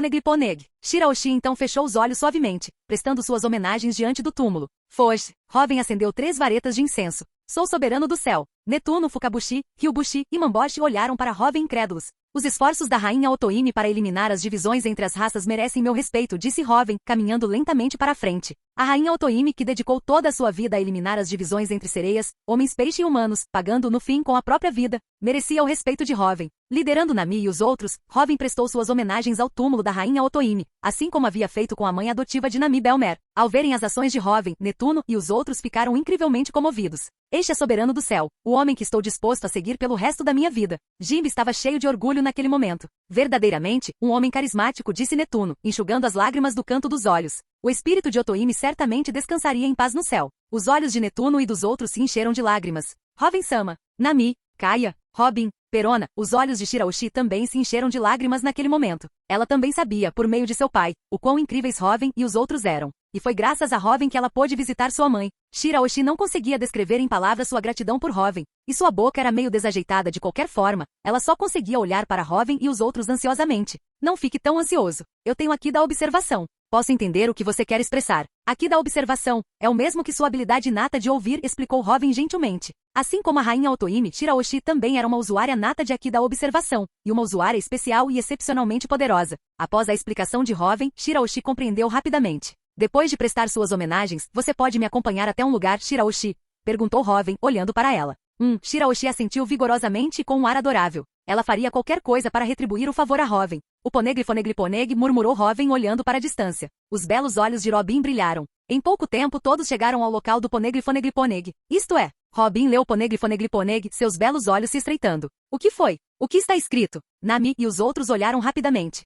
Speaker 2: Shiraoshi então fechou os olhos suavemente, prestando suas homenagens diante do túmulo. Foge. Robin acendeu 3 varetas de incenso. Sou soberano do céu. Netuno, Fukabushi, Ryubushi e Mamboshi olharam para Robin incrédulos. Os esforços da rainha Otohime para eliminar as divisões entre as raças merecem meu respeito, disse Robin, caminhando lentamente para a frente. A rainha Otohime, que dedicou toda a sua vida a eliminar as divisões entre sereias, homens-peixe e humanos, pagando no fim com a própria vida, merecia o respeito de Robin. Liderando Nami e os outros, Robin prestou suas homenagens ao túmulo da rainha Otohime, assim como havia feito com a mãe adotiva de Nami Belmer. Ao verem as ações de Robin, Netuno e os outros ficaram incrivelmente comovidos. Este é soberano do céu, o homem que estou disposto a seguir pelo resto da minha vida. Jinbe estava cheio de orgulho naquele momento. Verdadeiramente, um homem carismático, disse Netuno, enxugando as lágrimas do canto dos olhos. O espírito de Otohime certamente descansaria em paz no céu. Os olhos de Netuno e dos outros se encheram de lágrimas. Robin-sama, Nami, Kaia, Robin, Perona, os olhos de Shiraoshi também se encheram de lágrimas naquele momento. Ela também sabia, por meio de seu pai, o quão incríveis Hoven e os outros eram. E foi graças a Hoven que ela pôde visitar sua mãe. Shiraoshi não conseguia descrever em palavras sua gratidão por Hoven, e sua boca era meio desajeitada de qualquer forma. Ela só conseguia olhar para Hoven e os outros ansiosamente. Não fique tão ansioso. Eu tenho aqui da observação. Posso entender o que você quer expressar. Aqui da observação, é o mesmo que sua habilidade nata de ouvir, explicou Hoven gentilmente. Assim como a rainha Otohime, Shiraoshi também era uma usuária nata de aqui da observação, e uma usuária especial e excepcionalmente poderosa. Após a explicação de Hoven, Shiraoshi compreendeu rapidamente. Depois de prestar suas homenagens, você pode me acompanhar até um lugar, Shiraoshi? Perguntou Hoven, olhando para ela. Shiraoshi assentiu vigorosamente e com um ar adorável. Ela faria qualquer coisa para retribuir o favor a Hoven. O Poneglyphoneglyphoneg, murmurou Hoven olhando para a distância. Os belos olhos de Robin brilharam. Em pouco tempo todos chegaram ao local do Poneglyphoneglyphoneg. Isto é, Robin leu Poneglyphoneglyphoneg, seus belos olhos se estreitando. O que foi? O que está escrito? Nami e os outros olharam rapidamente.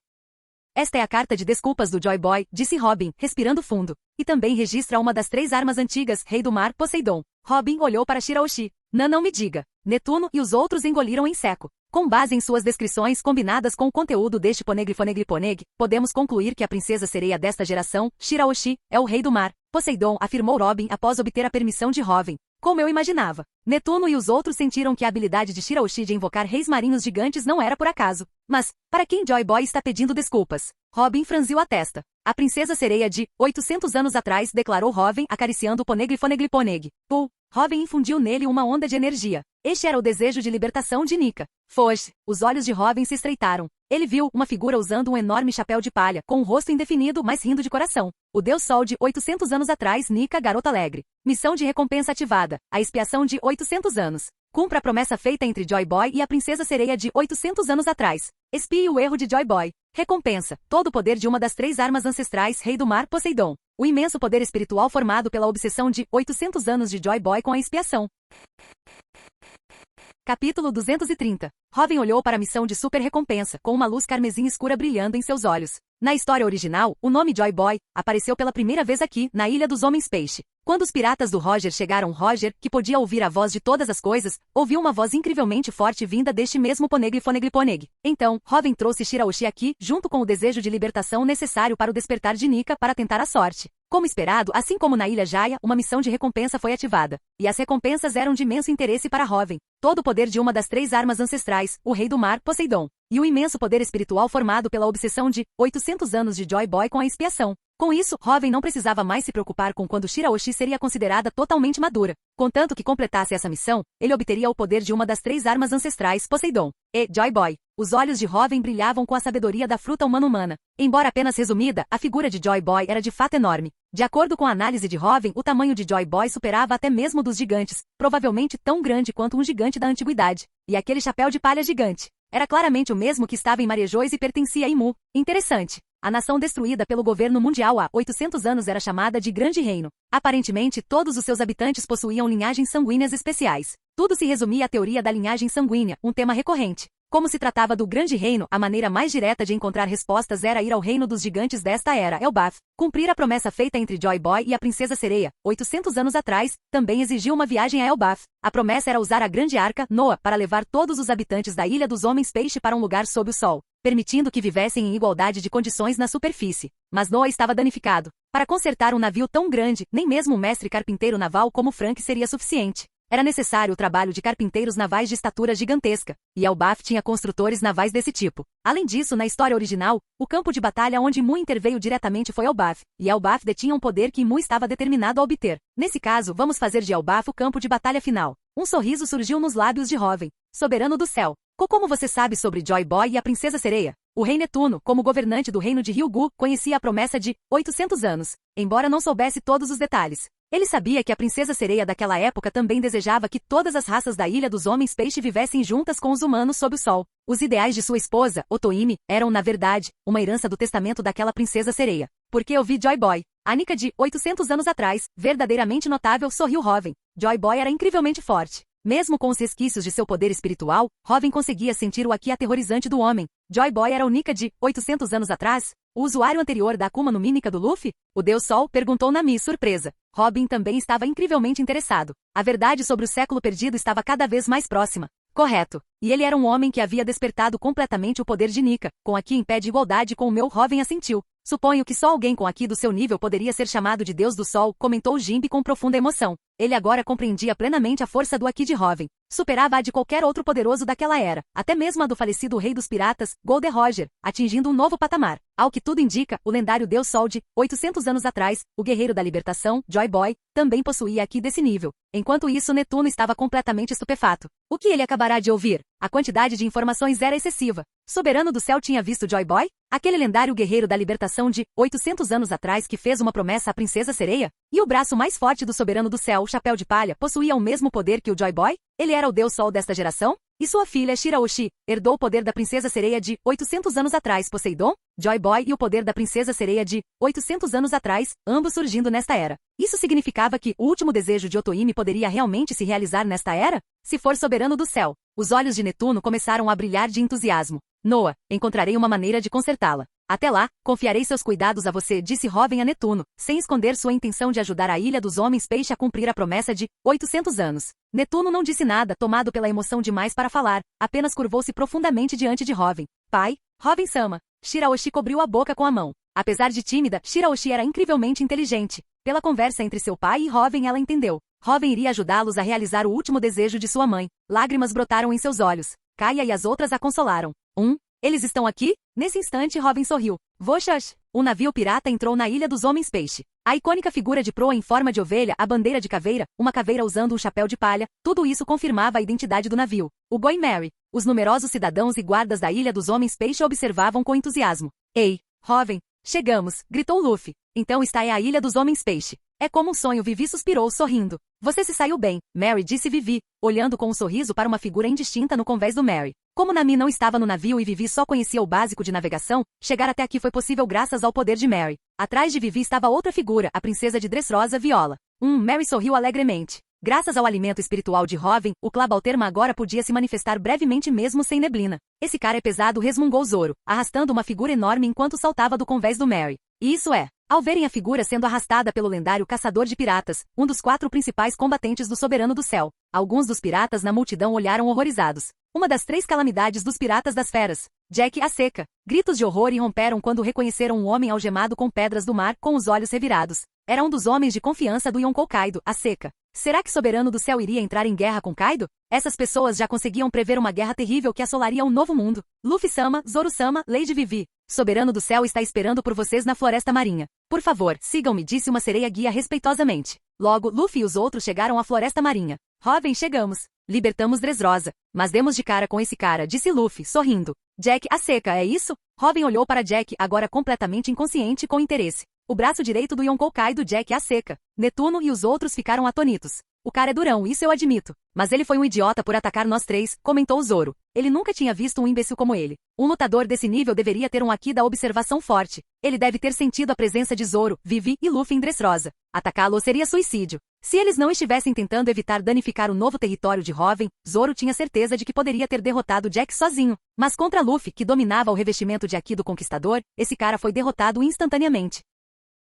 Speaker 2: Esta é a carta de desculpas do Joy Boy, disse Robin, respirando fundo. E também registra uma das 3 armas antigas, Rei do Mar, Poseidon. Robin olhou para Shiraoshi. Não me diga. Netuno e os outros engoliram em seco. Com base em suas descrições combinadas com o conteúdo deste Poneglyphoneglyphoneg, podemos concluir que a princesa sereia desta geração, Shiraoshi, é o Rei do Mar. Poseidon, afirmou Robin após obter a permissão de Hoven. Como eu imaginava. Netuno e os outros sentiram que a habilidade de Shiraoshi de invocar reis marinhos gigantes não era por acaso. Mas, para quem Joy Boy está pedindo desculpas? Robin franziu a testa. A princesa sereia de 800 anos atrás, declarou Hoven, acariciando o Poneglyphoneglyphoneg. Hoven infundiu nele uma onda de energia. Este era o desejo de libertação de Nika. Foge. Os olhos de Hoven se estreitaram. Ele viu uma figura usando um enorme chapéu de palha, com um rosto indefinido, mas rindo de coração. O Deus Sol de 800 anos atrás, Nika, garota alegre. Missão de recompensa ativada. A expiação de 800 anos. Cumpra a promessa feita entre Joy Boy e a princesa sereia de 800 anos atrás. Expie o erro de Joy Boy. Recompensa. Todo o poder de uma das 3 armas ancestrais, Rei do Mar, Poseidon. O imenso poder espiritual formado pela obsessão de 800 anos de Joy Boy com a expiação. Capítulo 230. Hoven olhou para a missão de super recompensa, com uma luz carmesim escura brilhando em seus olhos. Na história original, o nome Joy Boy apareceu pela primeira vez aqui, na Ilha dos Homens Peixe. Quando os piratas do Roger chegaram, Roger, que podia ouvir a voz de todas as coisas, ouviu uma voz incrivelmente forte vinda deste mesmo Poneglyphoneglyphoneg. Então, Hoven trouxe Shiraoshi aqui, junto com o desejo de libertação necessário para o despertar de Nika para tentar a sorte. Como esperado, assim como na Ilha Jaya, uma missão de recompensa foi ativada. E as recompensas eram de imenso interesse para Hoven. Todo o poder de uma das 3 armas ancestrais, o Rei do Mar, Poseidon. E o imenso poder espiritual formado pela obsessão de 800 anos de Joy Boy com a expiação. Com isso, Hoven não precisava mais se preocupar com quando Shiraoshi seria considerada totalmente madura. Contanto que completasse essa missão, ele obteria o poder de uma das 3 armas ancestrais, Poseidon. E Joy Boy. Os olhos de Hoven brilhavam com a sabedoria da fruta humana. Embora apenas resumida, a figura de Joy Boy era de fato enorme. De acordo com a análise de Hoven, o tamanho de Joy Boy superava até mesmo dos gigantes, provavelmente tão grande quanto um gigante da antiguidade. E aquele chapéu de palha gigante era claramente o mesmo que estava em Marejois e pertencia a Imu. Interessante. A nação destruída pelo governo mundial há 800 anos era chamada de Grande Reino. Aparentemente, todos os seus habitantes possuíam linhagens sanguíneas especiais. Tudo se resumia à teoria da linhagem sanguínea, um tema recorrente. Como se tratava do Grande Reino, a maneira mais direta de encontrar respostas era ir ao reino dos gigantes desta era, Elbaf. Cumprir a promessa feita entre Joy Boy e a princesa sereia, 800 anos atrás, também exigiu uma viagem a Elbaf. A promessa era usar a grande arca, Noah, para levar todos os habitantes da Ilha dos Homens Peixe para um lugar sob o sol, permitindo que vivessem em igualdade de condições na superfície. Mas Noah estava danificado. Para consertar um navio tão grande, nem mesmo um mestre carpinteiro naval como Frank seria suficiente. Era necessário o trabalho de carpinteiros navais de estatura gigantesca, e Elbaf tinha construtores navais desse tipo. Além disso, na história original, o campo de batalha onde Mu interveio diretamente foi Elbaf, e Elbaf detinha um poder que Mu estava determinado a obter. Nesse caso, vamos fazer de Elbaf o campo de batalha final. Um sorriso surgiu nos lábios de Hoven. Soberano do céu. Como você sabe sobre Joy Boy e a princesa sereia? O rei Netuno, como governante do reino de Ryugu, conhecia a promessa de 800 anos, embora não soubesse todos os detalhes. Ele sabia que a princesa sereia daquela época também desejava que todas as raças da Ilha dos Homens Peixe vivessem juntas com os humanos sob o sol. Os ideais de sua esposa, Otohime, eram, na verdade, uma herança do testamento daquela princesa sereia. Porque eu vi Joy Boy. A Nika de 800 anos atrás, verdadeiramente notável, sorriu Hoven. Joy Boy era incrivelmente forte. Mesmo com os resquícios de seu poder espiritual, Hoven conseguia sentir o aqui aterrorizante do homem. Joy Boy era o Nika de 800 anos atrás? O usuário anterior da Akuma no Mínica do Luffy? O Deus Sol? Perguntou Nami, surpresa. Robin também estava incrivelmente interessado. A verdade sobre o século perdido estava cada vez mais próxima. Correto. E ele era um homem que havia despertado completamente o poder de Nika, com a que em pé de igualdade com o meu Robin assentiu. Suponho que só alguém com aqui do seu nível poderia ser chamado de Deus do Sol, comentou Jimby com profunda emoção. Ele agora compreendia plenamente a força do aqui de Robin. Superava a de qualquer outro poderoso daquela era, até mesmo a do falecido rei dos piratas, Goldie Roger, atingindo um novo patamar. Ao que tudo indica, o lendário Deus Sol de 800 anos atrás, o guerreiro da libertação, Joy Boy, também possuía aqui desse nível. Enquanto isso, Netuno estava completamente estupefato. O que ele acabará de ouvir? A quantidade de informações era excessiva. Soberano do Céu tinha visto Joy Boy? Aquele lendário guerreiro da libertação de 800 anos atrás que fez uma promessa à princesa sereia? E o braço mais forte do Soberano do Céu, o Chapéu de Palha, possuía o mesmo poder que o Joy Boy? Ele era o Deus Sol desta geração? E sua filha Shiraoshi herdou o poder da princesa sereia de 800 anos atrás, Poseidon? Joy Boy e o poder da princesa sereia de 800 anos atrás, ambos surgindo nesta era. Isso significava que o último desejo de Otoime poderia realmente se realizar nesta era? Se for Soberano do Céu. Os olhos de Netuno começaram a brilhar de entusiasmo. Noah, encontrarei uma maneira de consertá-la. Até lá, confiarei seus cuidados a você, disse Robin a Netuno, sem esconder sua intenção de ajudar a Ilha dos Homens Peixe a cumprir a promessa de 800 anos. Netuno não disse nada, tomado pela emoção demais para falar, apenas curvou-se profundamente diante de Robin. Pai, Robin-sama. Shiraoshi cobriu a boca com a mão. Apesar de tímida, Shiraoshi era incrivelmente inteligente. Pela conversa entre seu pai e Robin, ela entendeu. Robin iria ajudá-los a realizar o último desejo de sua mãe. Lágrimas brotaram em seus olhos. Kaia e as outras a consolaram. Eles estão aqui? Nesse instante, Robin sorriu. Voxas! O navio pirata entrou na Ilha dos Homens Peixe. A icônica figura de proa em forma de ovelha, a bandeira de caveira, uma caveira usando um chapéu de palha, tudo isso confirmava a identidade do navio. O Going Merry. Os numerosos cidadãos e guardas da Ilha dos Homens Peixe observavam com entusiasmo. Ei, Robin! Chegamos! Gritou Luffy. Então esta é a Ilha dos Homens Peixe. É como um sonho, Vivi suspirou sorrindo. Você se saiu bem, Mary, disse Vivi, olhando com um sorriso para uma figura indistinta no convés do Mary. Como Nami não estava no navio e Vivi só conhecia o básico de navegação, chegar até aqui foi possível graças ao poder de Mary. Atrás de Vivi estava outra figura, a princesa de Dressrosa, Viola. Mary sorriu alegremente. Graças ao alimento espiritual de Robin, o Clabalterma agora podia se manifestar brevemente mesmo sem neblina. Esse cara é pesado, resmungou Zoro, arrastando uma figura enorme enquanto saltava do convés do Mary. E isso é. Ao verem a figura sendo arrastada pelo lendário caçador de piratas, um dos 4 principais combatentes do Soberano do Céu, alguns dos piratas na multidão olharam horrorizados. Uma das 3 calamidades dos piratas das feras. Jack a seca. Gritos de horror irromperam quando reconheceram um homem algemado com pedras do mar, com os olhos revirados. Era um dos homens de confiança do Yonkou Kaido, a seca. Será que Soberano do Céu iria entrar em guerra com Kaido? Essas pessoas já conseguiam prever uma guerra terrível que assolaria um novo mundo. Luffy-sama, Zoro-sama, Lady Vivi. Soberano do Céu está esperando por vocês na Floresta Marinha. Por favor, sigam-me, disse uma sereia guia respeitosamente. Logo, Luffy e os outros chegaram à Floresta Marinha. Robin, chegamos. Libertamos Dressrosa. Mas demos de cara com esse cara, disse Luffy, sorrindo. Jack a seca, é isso? Robin olhou para Jack, agora completamente inconsciente com interesse. O braço direito do Yonkou Kaido, Jack a seca. Netuno e os outros ficaram atônitos. O cara é durão, isso eu admito. Mas ele foi um idiota por atacar nós 3, comentou Zoro. Ele nunca tinha visto um imbecil como ele. Um lutador desse nível deveria ter um aqui da observação forte. Ele deve ter sentido a presença de Zoro, Vivi e Luffy em Dressrosa. Atacá-lo seria suicídio. Se eles não estivessem tentando evitar danificar o novo território de Robin, Zoro tinha certeza de que poderia ter derrotado Jack sozinho. Mas contra Luffy, que dominava o revestimento de Haki do Conquistador, esse cara foi derrotado instantaneamente.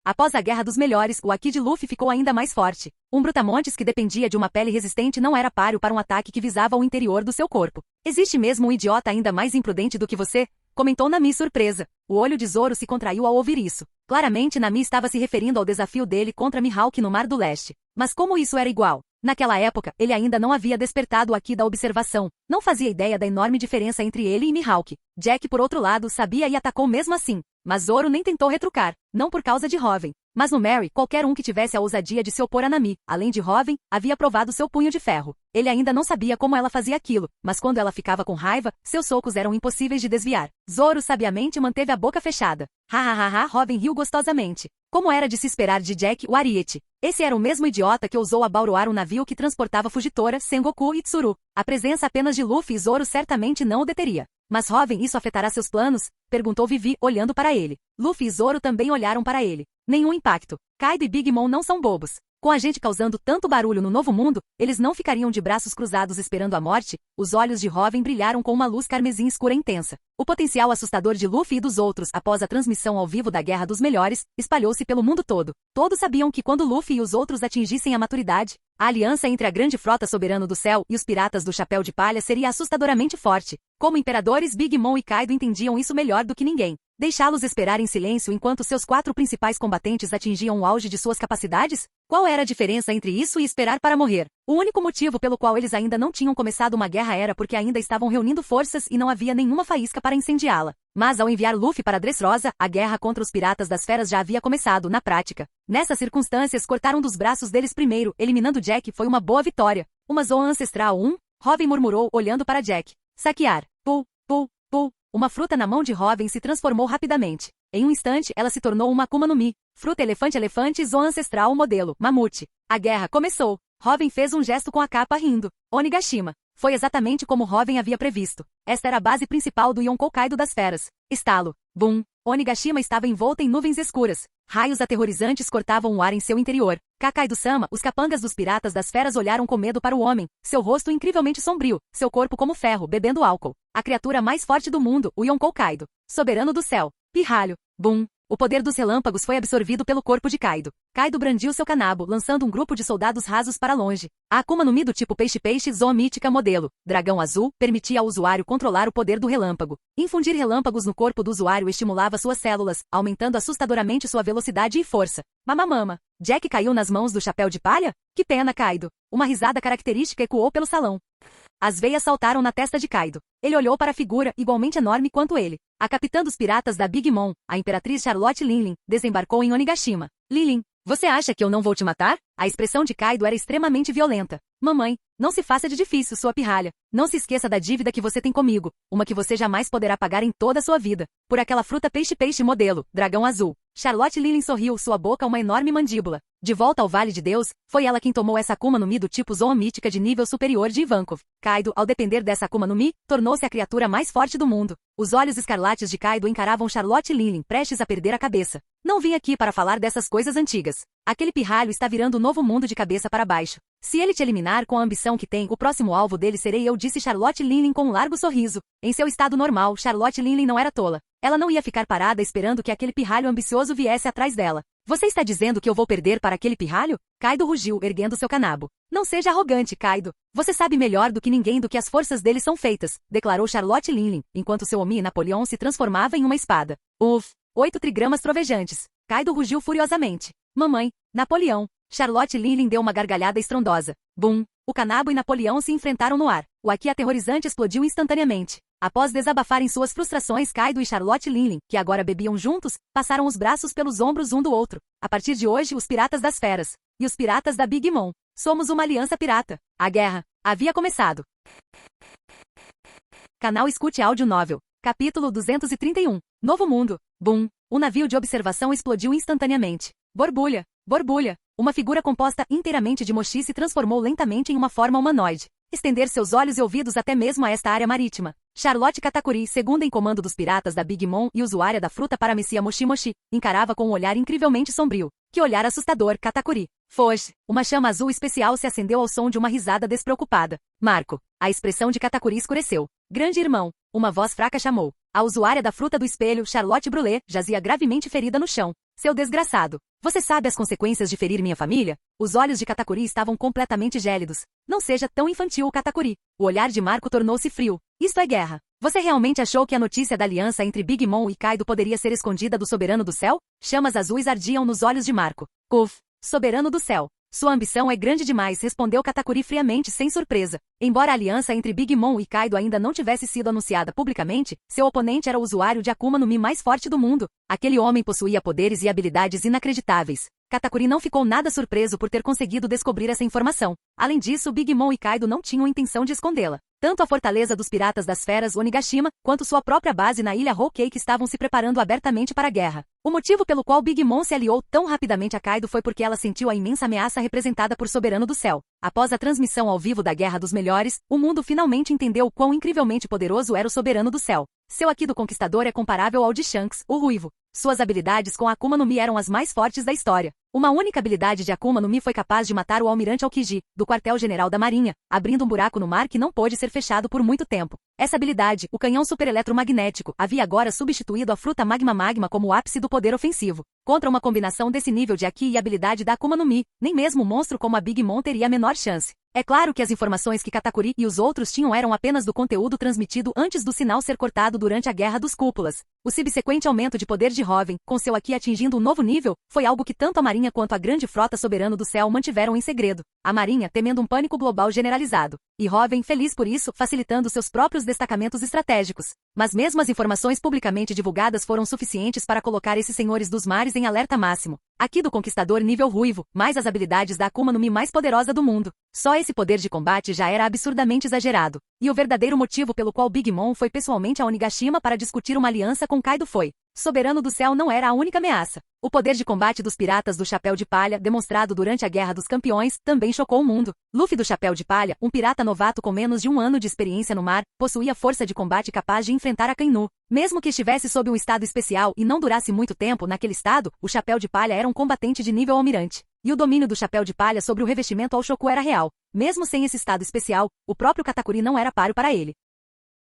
Speaker 2: Após a Guerra dos Melhores, o Haki de Luffy ficou ainda mais forte. Um brutamontes que dependia de uma pele resistente não era páreo para um ataque que visava o interior do seu corpo. Existe mesmo um idiota ainda mais imprudente do que você? Comentou Nami surpresa. O olho de Zoro se contraiu ao ouvir isso. Claramente Nami estava se referindo ao desafio dele contra Mihawk no Mar do Leste. Mas como isso era igual? Naquela época, ele ainda não havia despertado o Haki da observação. Não fazia ideia da enorme diferença entre ele e Mihawk. Jack, por outro lado, sabia e atacou mesmo assim. Mas Zoro nem tentou retrucar. Não por causa de Robin. Mas no Mary, qualquer um que tivesse a ousadia de se opor a Nami, além de Robin, havia provado seu punho de ferro. Ele ainda não sabia como ela fazia aquilo, mas quando ela ficava com raiva, seus socos eram impossíveis de desviar. Zoro sabiamente manteve a boca fechada. Ha, Robin riu gostosamente. Como era de se esperar de Jack, o Ariete. Esse era o mesmo idiota que ousou abauroar um navio que transportava Fujitora, Sengoku e Tsuru. A presença apenas de Luffy e Zoro certamente não o deteria. Mas Robin, isso afetará seus planos? Perguntou Vivi, olhando para ele. Luffy e Zoro também olharam para ele. Nenhum impacto. Kaido e Big Mom não são bobos. Com a gente causando tanto barulho no novo mundo, eles não ficariam de braços cruzados esperando a morte. Os olhos de Robin brilharam com uma luz carmesim escura intensa. O potencial assustador de Luffy e dos outros após a transmissão ao vivo da Guerra dos Melhores espalhou-se pelo mundo todo. Todos sabiam que quando Luffy e os outros atingissem a maturidade, a aliança entre a grande frota Soberano do Céu e os piratas do Chapéu de Palha seria assustadoramente forte. Como imperadores, Big Mom e Kaido entendiam isso melhor do que ninguém. Deixá-los esperar em silêncio enquanto seus 4 principais combatentes atingiam o auge de suas capacidades? Qual era a diferença entre isso e esperar para morrer? O único motivo pelo qual eles ainda não tinham começado uma guerra era porque ainda estavam reunindo forças e não havia nenhuma faísca para incendiá-la. Mas ao enviar Luffy para Dressrosa, a guerra contra os piratas das feras já havia começado, na prática. Nessas circunstâncias, cortar um dos braços deles primeiro, eliminando Jack, foi uma boa vitória. Uma zoa ancestral, Robin murmurou, olhando para Jack. Saquear. Pul, pul, pul. Uma fruta na mão de Robin se transformou rapidamente. Em um instante, ela se tornou uma Akuma no Mi. Fruta elefante zoa ancestral modelo, mamute. A guerra começou. Robin fez um gesto com a capa rindo. Onigashima. Foi exatamente como Robin havia previsto. Esta era a base principal do Yonkou Kaido das feras. Estalo. Boom. Onigashima estava envolta em nuvens escuras. Raios aterrorizantes cortavam o ar em seu interior. Kakaido-sama, os capangas dos piratas das feras olharam com medo para o homem, seu rosto incrivelmente sombrio, seu corpo como ferro, bebendo álcool. A criatura mais forte do mundo, o Yonkou Kaido. Soberano do céu. Pirralho. Boom. O poder dos relâmpagos foi absorvido pelo corpo de Kaido. Kaido brandiu seu canabo, lançando um grupo de soldados rasos para longe. A Akuma no Mi do tipo peixe-peixe zoa mítica modelo, dragão azul, permitia ao usuário controlar o poder do relâmpago. Infundir relâmpagos no corpo do usuário estimulava suas células, aumentando assustadoramente sua velocidade e força. Mamamama. Jack caiu nas mãos do Chapéu de Palha? Que pena, Kaido. Uma risada característica ecoou pelo salão. As veias saltaram na testa de Kaido. Ele olhou para a figura, igualmente enorme quanto ele. A capitã dos piratas da Big Mom, a imperatriz Charlotte Linlin, desembarcou em Onigashima. Linlin, você acha que eu não vou te matar? A expressão de Kaido era extremamente violenta. Mamãe, não se faça de difícil, sua pirralha. Não se esqueça da dívida que você tem comigo, uma que você jamais poderá pagar em toda a sua vida. Por aquela fruta peixe-peixe modelo, dragão azul. Charlotte Linlin sorriu, sua boca uma enorme mandíbula. De volta ao Vale de Deus, foi ela quem tomou essa Akuma no Mi do tipo zoa mítica de nível superior de Ivankov. Kaido, ao depender dessa Akuma no Mi, tornou-se a criatura mais forte do mundo. Os olhos escarlates de Kaido encaravam Charlotte Linlin, prestes a perder a cabeça. Não vim aqui para falar dessas coisas antigas. Aquele pirralho está virando o novo mundo de cabeça para baixo. Se ele te eliminar com a ambição que tem, o próximo alvo dele serei eu, disse Charlotte Linlin com um largo sorriso. Em seu estado normal, Charlotte Linlin não era tola. Ela não ia ficar parada esperando que aquele pirralho ambicioso viesse atrás dela. Você está dizendo que eu vou perder para aquele pirralho? Kaido rugiu, erguendo seu canabo. Não seja arrogante, Kaido. Você sabe melhor do que ninguém do que as forças dele são feitas, declarou Charlotte Linlin, enquanto seu Omi Napoleon se transformava em uma espada. 8 trigramas trovejantes. Kaido rugiu furiosamente. Mamãe, Napoleão. Charlotte Linlin deu uma gargalhada estrondosa. Bum! O canabo e Napoleão se enfrentaram no ar. O aqui aterrorizante explodiu instantaneamente. Após desabafarem suas frustrações, Kaido e Charlotte Linlin, que agora bebiam juntos, passaram os braços pelos ombros um do outro. A partir de hoje, os piratas das feras e os piratas da Big Mom. Somos uma aliança pirata. A guerra havia começado. Canal Escute Áudio Novel. Capítulo 231. Novo Mundo. Boom! O navio de observação explodiu instantaneamente. Borbulha! Borbulha! Uma figura composta inteiramente de mochi se transformou lentamente em uma forma humanoide. Estender seus olhos e ouvidos até mesmo a esta área marítima. Charlotte Katakuri, segunda em comando dos piratas da Big Mom e usuária da fruta paramecia Moshi Moshi, encarava com um olhar incrivelmente sombrio. Que olhar assustador, Katakuri. Foge! Uma chama azul especial se acendeu ao som de uma risada despreocupada. Marco. A expressão de Katakuri escureceu. Grande irmão. Uma voz fraca chamou. A usuária da fruta do espelho, Charlotte Brulé, jazia gravemente ferida no chão. Seu desgraçado. Você sabe as consequências de ferir minha família? Os olhos de Katakuri estavam completamente gélidos. Não seja tão infantil, Katakuri. O olhar de Marco tornou-se frio. Isto é guerra. Você realmente achou que a notícia da aliança entre Big Mom e Kaido poderia ser escondida do Soberano do Céu? Chamas azuis ardiam nos olhos de Marco. Uf! Soberano do Céu. Sua ambição é grande demais, respondeu Katakuri friamente, sem surpresa. Embora a aliança entre Big Mom e Kaido ainda não tivesse sido anunciada publicamente, seu oponente era o usuário de Akuma no Mi mais forte do mundo. Aquele homem possuía poderes e habilidades inacreditáveis. Katakuri não ficou nada surpreso por ter conseguido descobrir essa informação. Além disso, Big Mom e Kaido não tinham intenção de escondê-la. Tanto a fortaleza dos piratas das feras Onigashima, quanto sua própria base na ilha Whole Cake estavam se preparando abertamente para a guerra. O motivo pelo qual Big Mom se aliou tão rapidamente a Kaido foi porque ela sentiu a imensa ameaça representada por Soberano do Céu. Após a transmissão ao vivo da Guerra dos Melhores, o mundo finalmente entendeu o quão incrivelmente poderoso era o Soberano do Céu. Seu Haki do Conquistador é comparável ao de Shanks, o Ruivo. Suas habilidades com a Akuma no Mi eram as mais fortes da história. Uma única habilidade de Akuma no Mi foi capaz de matar o almirante Aokiji, do quartel-general da Marinha, abrindo um buraco no mar que não pôde ser fechado por muito tempo. Essa habilidade, o canhão supereletromagnético, havia agora substituído a fruta Magma como o ápice do poder ofensivo. Contra uma combinação desse nível de Haki e habilidade da Akuma no Mi, nem mesmo um monstro como a Big Mom teria a menor chance. É claro que as informações que Katakuri e os outros tinham eram apenas do conteúdo transmitido antes do sinal ser cortado durante a Guerra dos Cúpulas. O subsequente aumento de poder de Hoven, com seu Haki atingindo um novo nível, foi algo que tanto a Marinha quanto a grande frota soberana do céu mantiveram em segredo. A Marinha temendo um pânico global generalizado. E Hoven feliz por isso, facilitando seus próprios destacamentos estratégicos. Mas mesmo as informações publicamente divulgadas foram suficientes para colocar esses senhores dos mares em alerta máximo. Haki do Conquistador nível Ruivo, mais as habilidades da Akuma no Mi mais poderosa do mundo. Só esse poder de combate já era absurdamente exagerado. E o verdadeiro motivo pelo qual Big Mom foi pessoalmente a Onigashima para discutir uma aliança com Kaido foi: Soberano do Céu não era a única ameaça. O poder de combate dos piratas do Chapéu de Palha, demonstrado durante a Guerra dos Campeões, também chocou o mundo. Luffy do Chapéu de Palha, um pirata novato com menos de um ano de experiência no mar, possuía força de combate capaz de enfrentar a Akainu. Mesmo que estivesse sob um estado especial e não durasse muito tempo naquele estado, o Chapéu de Palha era um combatente de nível almirante. E o domínio do Chapéu de Palha sobre o revestimento ao Shoku era real. Mesmo sem esse estado especial, o próprio Katakuri não era páreo para ele.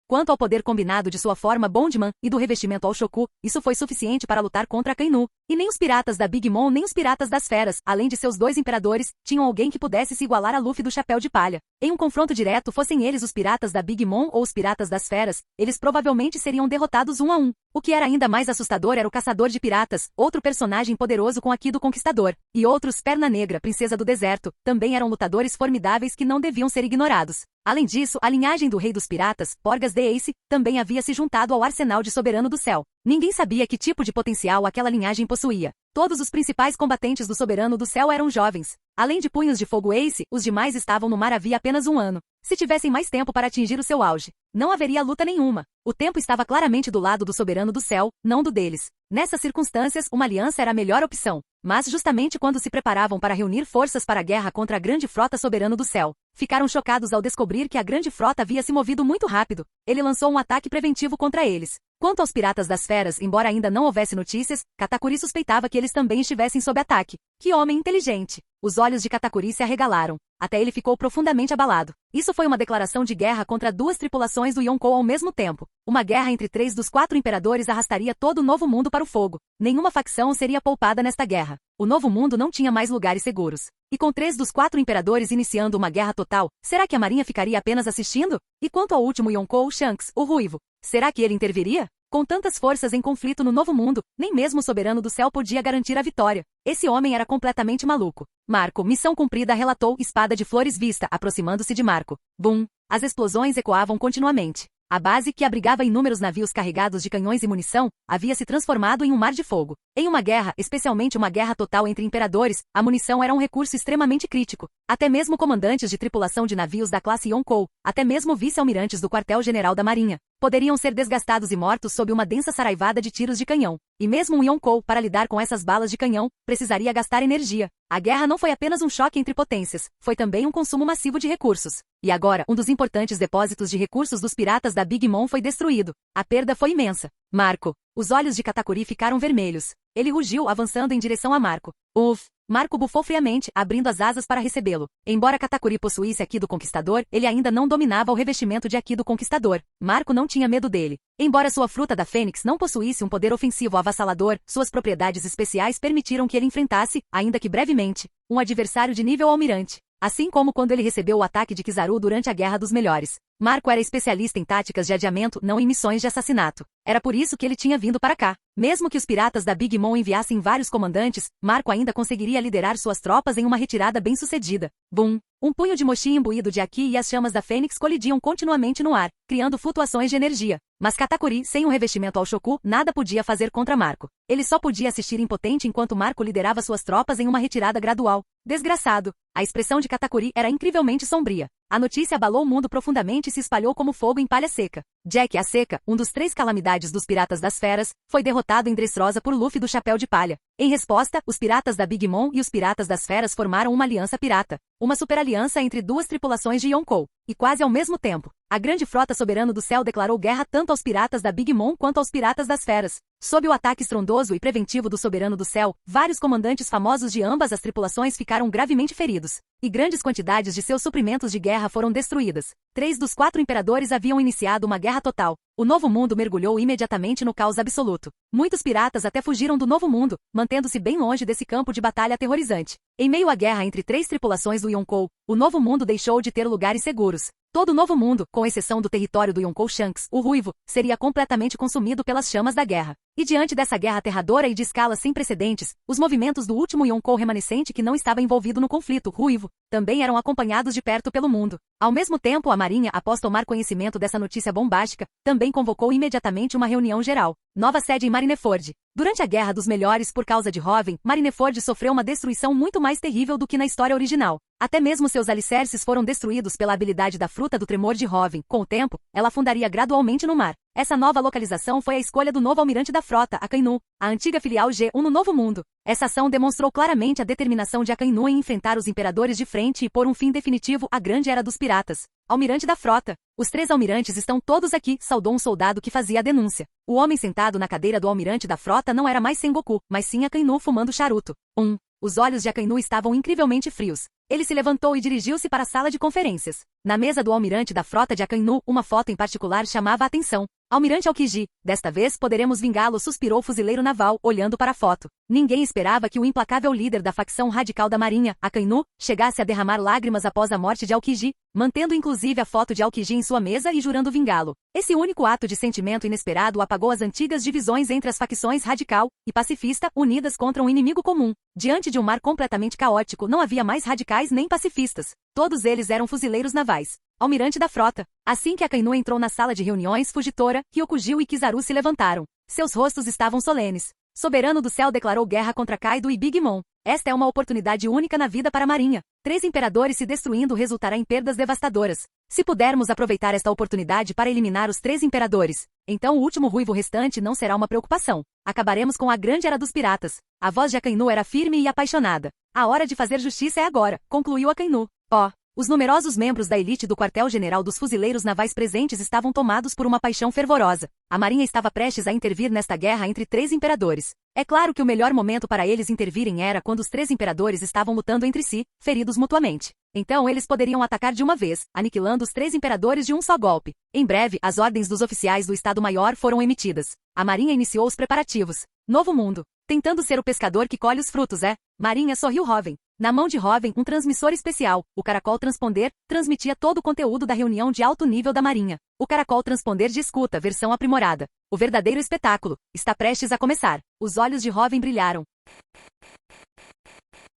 Speaker 2: Quanto ao poder combinado de sua forma Bondman e do revestimento ao Shoku, isso foi suficiente para lutar contra a Akainu. E nem os piratas da Big Mom nem os piratas das feras, além de seus dois imperadores, tinham alguém que pudesse se igualar a Luffy do Chapéu de Palha. Em um confronto direto, fossem eles os piratas da Big Mom ou os piratas das feras, eles provavelmente seriam derrotados 1 a 1. O que era ainda mais assustador era o Caçador de Piratas, outro personagem poderoso com Haki do Conquistador. E outros, Perna Negra, Princesa do Deserto, também eram lutadores formidáveis que não deviam ser ignorados. Além disso, a linhagem do Rei dos Piratas, Porgas the Ace, também havia se juntado ao arsenal de Soberano do Céu. Ninguém sabia que tipo de potencial aquela linhagem possuía. Todos os principais combatentes do Soberano do Céu eram jovens. Além de Punhos de Fogo Ace, os demais estavam no mar havia apenas 1 ano. Se tivessem mais tempo para atingir o seu auge, não haveria luta nenhuma. O tempo estava claramente do lado do Soberano do Céu, não do deles. Nessas circunstâncias, uma aliança era a melhor opção. Mas justamente quando se preparavam para reunir forças para a guerra contra a grande frota Soberano do Céu, ficaram chocados ao descobrir que a grande frota havia se movido muito rápido. Ele lançou um ataque preventivo contra eles. Quanto aos piratas das feras, embora ainda não houvesse notícias, Katakuri suspeitava que eles também estivessem sob ataque. Que homem inteligente! Os olhos de Katakuri se arregalaram. Até ele ficou profundamente abalado. Isso foi uma declaração de guerra contra 2 tripulações do Yonkou ao mesmo tempo. Uma guerra entre 3 dos 4 imperadores arrastaria todo o Novo Mundo para o fogo. Nenhuma facção seria poupada nesta guerra. O Novo Mundo não tinha mais lugares seguros. E com 3 dos 4 imperadores iniciando uma guerra total, será que a Marinha ficaria apenas assistindo? E quanto ao último Yonkou, Shanks, o Ruivo, será que ele interviria? Com tantas forças em conflito no Novo Mundo, nem mesmo o Soberano do Céu podia garantir a vitória. Esse homem era completamente maluco. Marco, missão cumprida, relatou Espada de Flores vista, aproximando-se de Marco. Bum! As explosões ecoavam continuamente. A base, que abrigava inúmeros navios carregados de canhões e munição, havia se transformado em um mar de fogo. Em uma guerra, especialmente uma guerra total entre imperadores, a munição era um recurso extremamente crítico. Até mesmo comandantes de tripulação de navios da classe Yonkou, até mesmo vice-almirantes do quartel-general da Marinha, poderiam ser desgastados e mortos sob uma densa saraivada de tiros de canhão. E mesmo um Yonkou, para lidar com essas balas de canhão, precisaria gastar energia. A guerra não foi apenas um choque entre potências, foi também um consumo massivo de recursos. E agora, um dos importantes depósitos de recursos dos piratas da Big Mom foi destruído. A perda foi imensa. Marco. Os olhos de Katakuri ficaram vermelhos. Ele rugiu, avançando em direção a Marco. Uff! Marco bufou friamente, abrindo as asas para recebê-lo. Embora Katakuri possuísse Haki do Conquistador, ele ainda não dominava o revestimento de Haki do Conquistador. Marco não tinha medo dele. Embora sua fruta da Fênix não possuísse um poder ofensivo avassalador, suas propriedades especiais permitiram que ele enfrentasse, ainda que brevemente, um adversário de nível almirante. Assim como quando ele recebeu o ataque de Kizaru durante a Guerra dos Melhores. Marco era especialista em táticas de adiamento, não em missões de assassinato. Era por isso que ele tinha vindo para cá. Mesmo que os piratas da Big Mom enviassem vários comandantes, Marco ainda conseguiria liderar suas tropas em uma retirada bem-sucedida. Bum! Um punho de mochi imbuído de Haki e as chamas da Fênix colidiam continuamente no ar, criando flutuações de energia. Mas Katakuri, sem um revestimento ao Shoku, nada podia fazer contra Marco. Ele só podia assistir impotente enquanto Marco liderava suas tropas em uma retirada gradual. Desgraçado! A expressão de Katakuri era incrivelmente sombria. A notícia abalou o mundo profundamente e se espalhou como fogo em palha seca. Jack a Seca, um dos 3 calamidades dos Piratas das Feras, foi derrotado em Dressrosa por Luffy do Chapéu de Palha. Em resposta, os Piratas da Big Mom e os Piratas das Feras formaram uma aliança pirata, uma super-aliança entre 2 tripulações de Yonkou. E quase ao mesmo tempo, a Grande Frota Soberano do Céu declarou guerra tanto aos Piratas da Big Mom quanto aos Piratas das Feras. Sob o ataque estrondoso e preventivo do Soberano do Céu, vários comandantes famosos de ambas as tripulações ficaram gravemente feridos, e grandes quantidades de seus suprimentos de guerra foram destruídas. 3 dos 4 imperadores haviam iniciado uma guerra total. O Novo Mundo mergulhou imediatamente no caos absoluto. Muitos piratas até fugiram do Novo Mundo, mantendo-se bem longe desse campo de batalha aterrorizante. Em meio à guerra entre 3 tripulações do Yonkou, o Novo Mundo deixou de ter lugares seguros. Todo o Novo Mundo, com exceção do território do Yonkou Shanks, o Ruivo, seria completamente consumido pelas chamas da guerra. E diante dessa guerra aterradora e de escala sem precedentes, os movimentos do último Yonkou remanescente que não estava envolvido no conflito, Ruivo, também eram acompanhados de perto pelo mundo. Ao mesmo tempo, a Marinha, após tomar conhecimento dessa notícia bombástica, também convocou imediatamente uma reunião geral. Nova sede em Marineford. Durante a Guerra dos Melhores por causa de Hoven, Marineford sofreu uma destruição muito mais terrível do que na história original. Até mesmo seus alicerces foram destruídos pela habilidade da Fruta do Tremor de Hoven. Com o tempo, ela afundaria gradualmente no mar. Essa nova localização foi a escolha do novo almirante da frota, Akainu, a antiga filial G1 no Novo Mundo. Essa ação demonstrou claramente a determinação de Akainu em enfrentar os imperadores de frente e pôr um fim definitivo à grande era dos piratas. Almirante da frota. Os 3 almirantes estão todos aqui, saudou um soldado que fazia a denúncia. O homem sentado na cadeira do almirante da frota não era mais Sengoku, mas sim Akainu fumando charuto. Os olhos de Akainu estavam incrivelmente frios. Ele se levantou e dirigiu-se para a sala de conferências. Na mesa do almirante da frota de Akainu, uma foto em particular chamava a atenção. Almirante Aokiji, desta vez poderemos vingá-lo, suspirou o fuzileiro naval, olhando para a foto. Ninguém esperava que o implacável líder da facção radical da Marinha, Akainu, chegasse a derramar lágrimas após a morte de Aokiji, mantendo inclusive a foto de Aokiji em sua mesa e jurando vingá-lo. Esse único ato de sentimento inesperado apagou as antigas divisões entre as facções radical e pacifista, unidas contra um inimigo comum. Diante de um mar completamente caótico, não havia mais radicais nem pacifistas. Todos eles eram fuzileiros navais. Almirante da frota. Assim que Akainu entrou na sala de reuniões, Fujitora, Ryokugyu e Kizaru se levantaram. Seus rostos estavam solenes. Soberano do Céu declarou guerra contra Kaido e Big Mom. Esta é uma oportunidade única na vida para a Marinha. 3 imperadores se destruindo resultará em perdas devastadoras. Se pudermos aproveitar esta oportunidade para eliminar os 3 imperadores, então o último ruivo restante não será uma preocupação. Acabaremos com a grande era dos piratas. A voz de Akainu era firme e apaixonada. A hora de fazer justiça é agora, concluiu Akainu. Os numerosos membros da elite do quartel-general dos fuzileiros navais presentes estavam tomados por uma paixão fervorosa. A Marinha estava prestes a intervir nesta guerra entre 3 imperadores. É claro que o melhor momento para eles intervirem era quando os 3 imperadores estavam lutando entre si, feridos mutuamente. Então eles poderiam atacar de uma vez, aniquilando os 3 imperadores de um só golpe. Em breve, as ordens dos oficiais do Estado-Maior foram emitidas. A Marinha iniciou os preparativos. Novo Mundo. Tentando ser o pescador que colhe os frutos, Marinha, sorriu Hoven. Na mão de Hoven, um transmissor especial, o Caracol Transponder, transmitia todo o conteúdo da reunião de alto nível da Marinha. O Caracol Transponder de escuta, versão aprimorada. O verdadeiro espetáculo está prestes a começar. Os olhos de Hoven brilharam.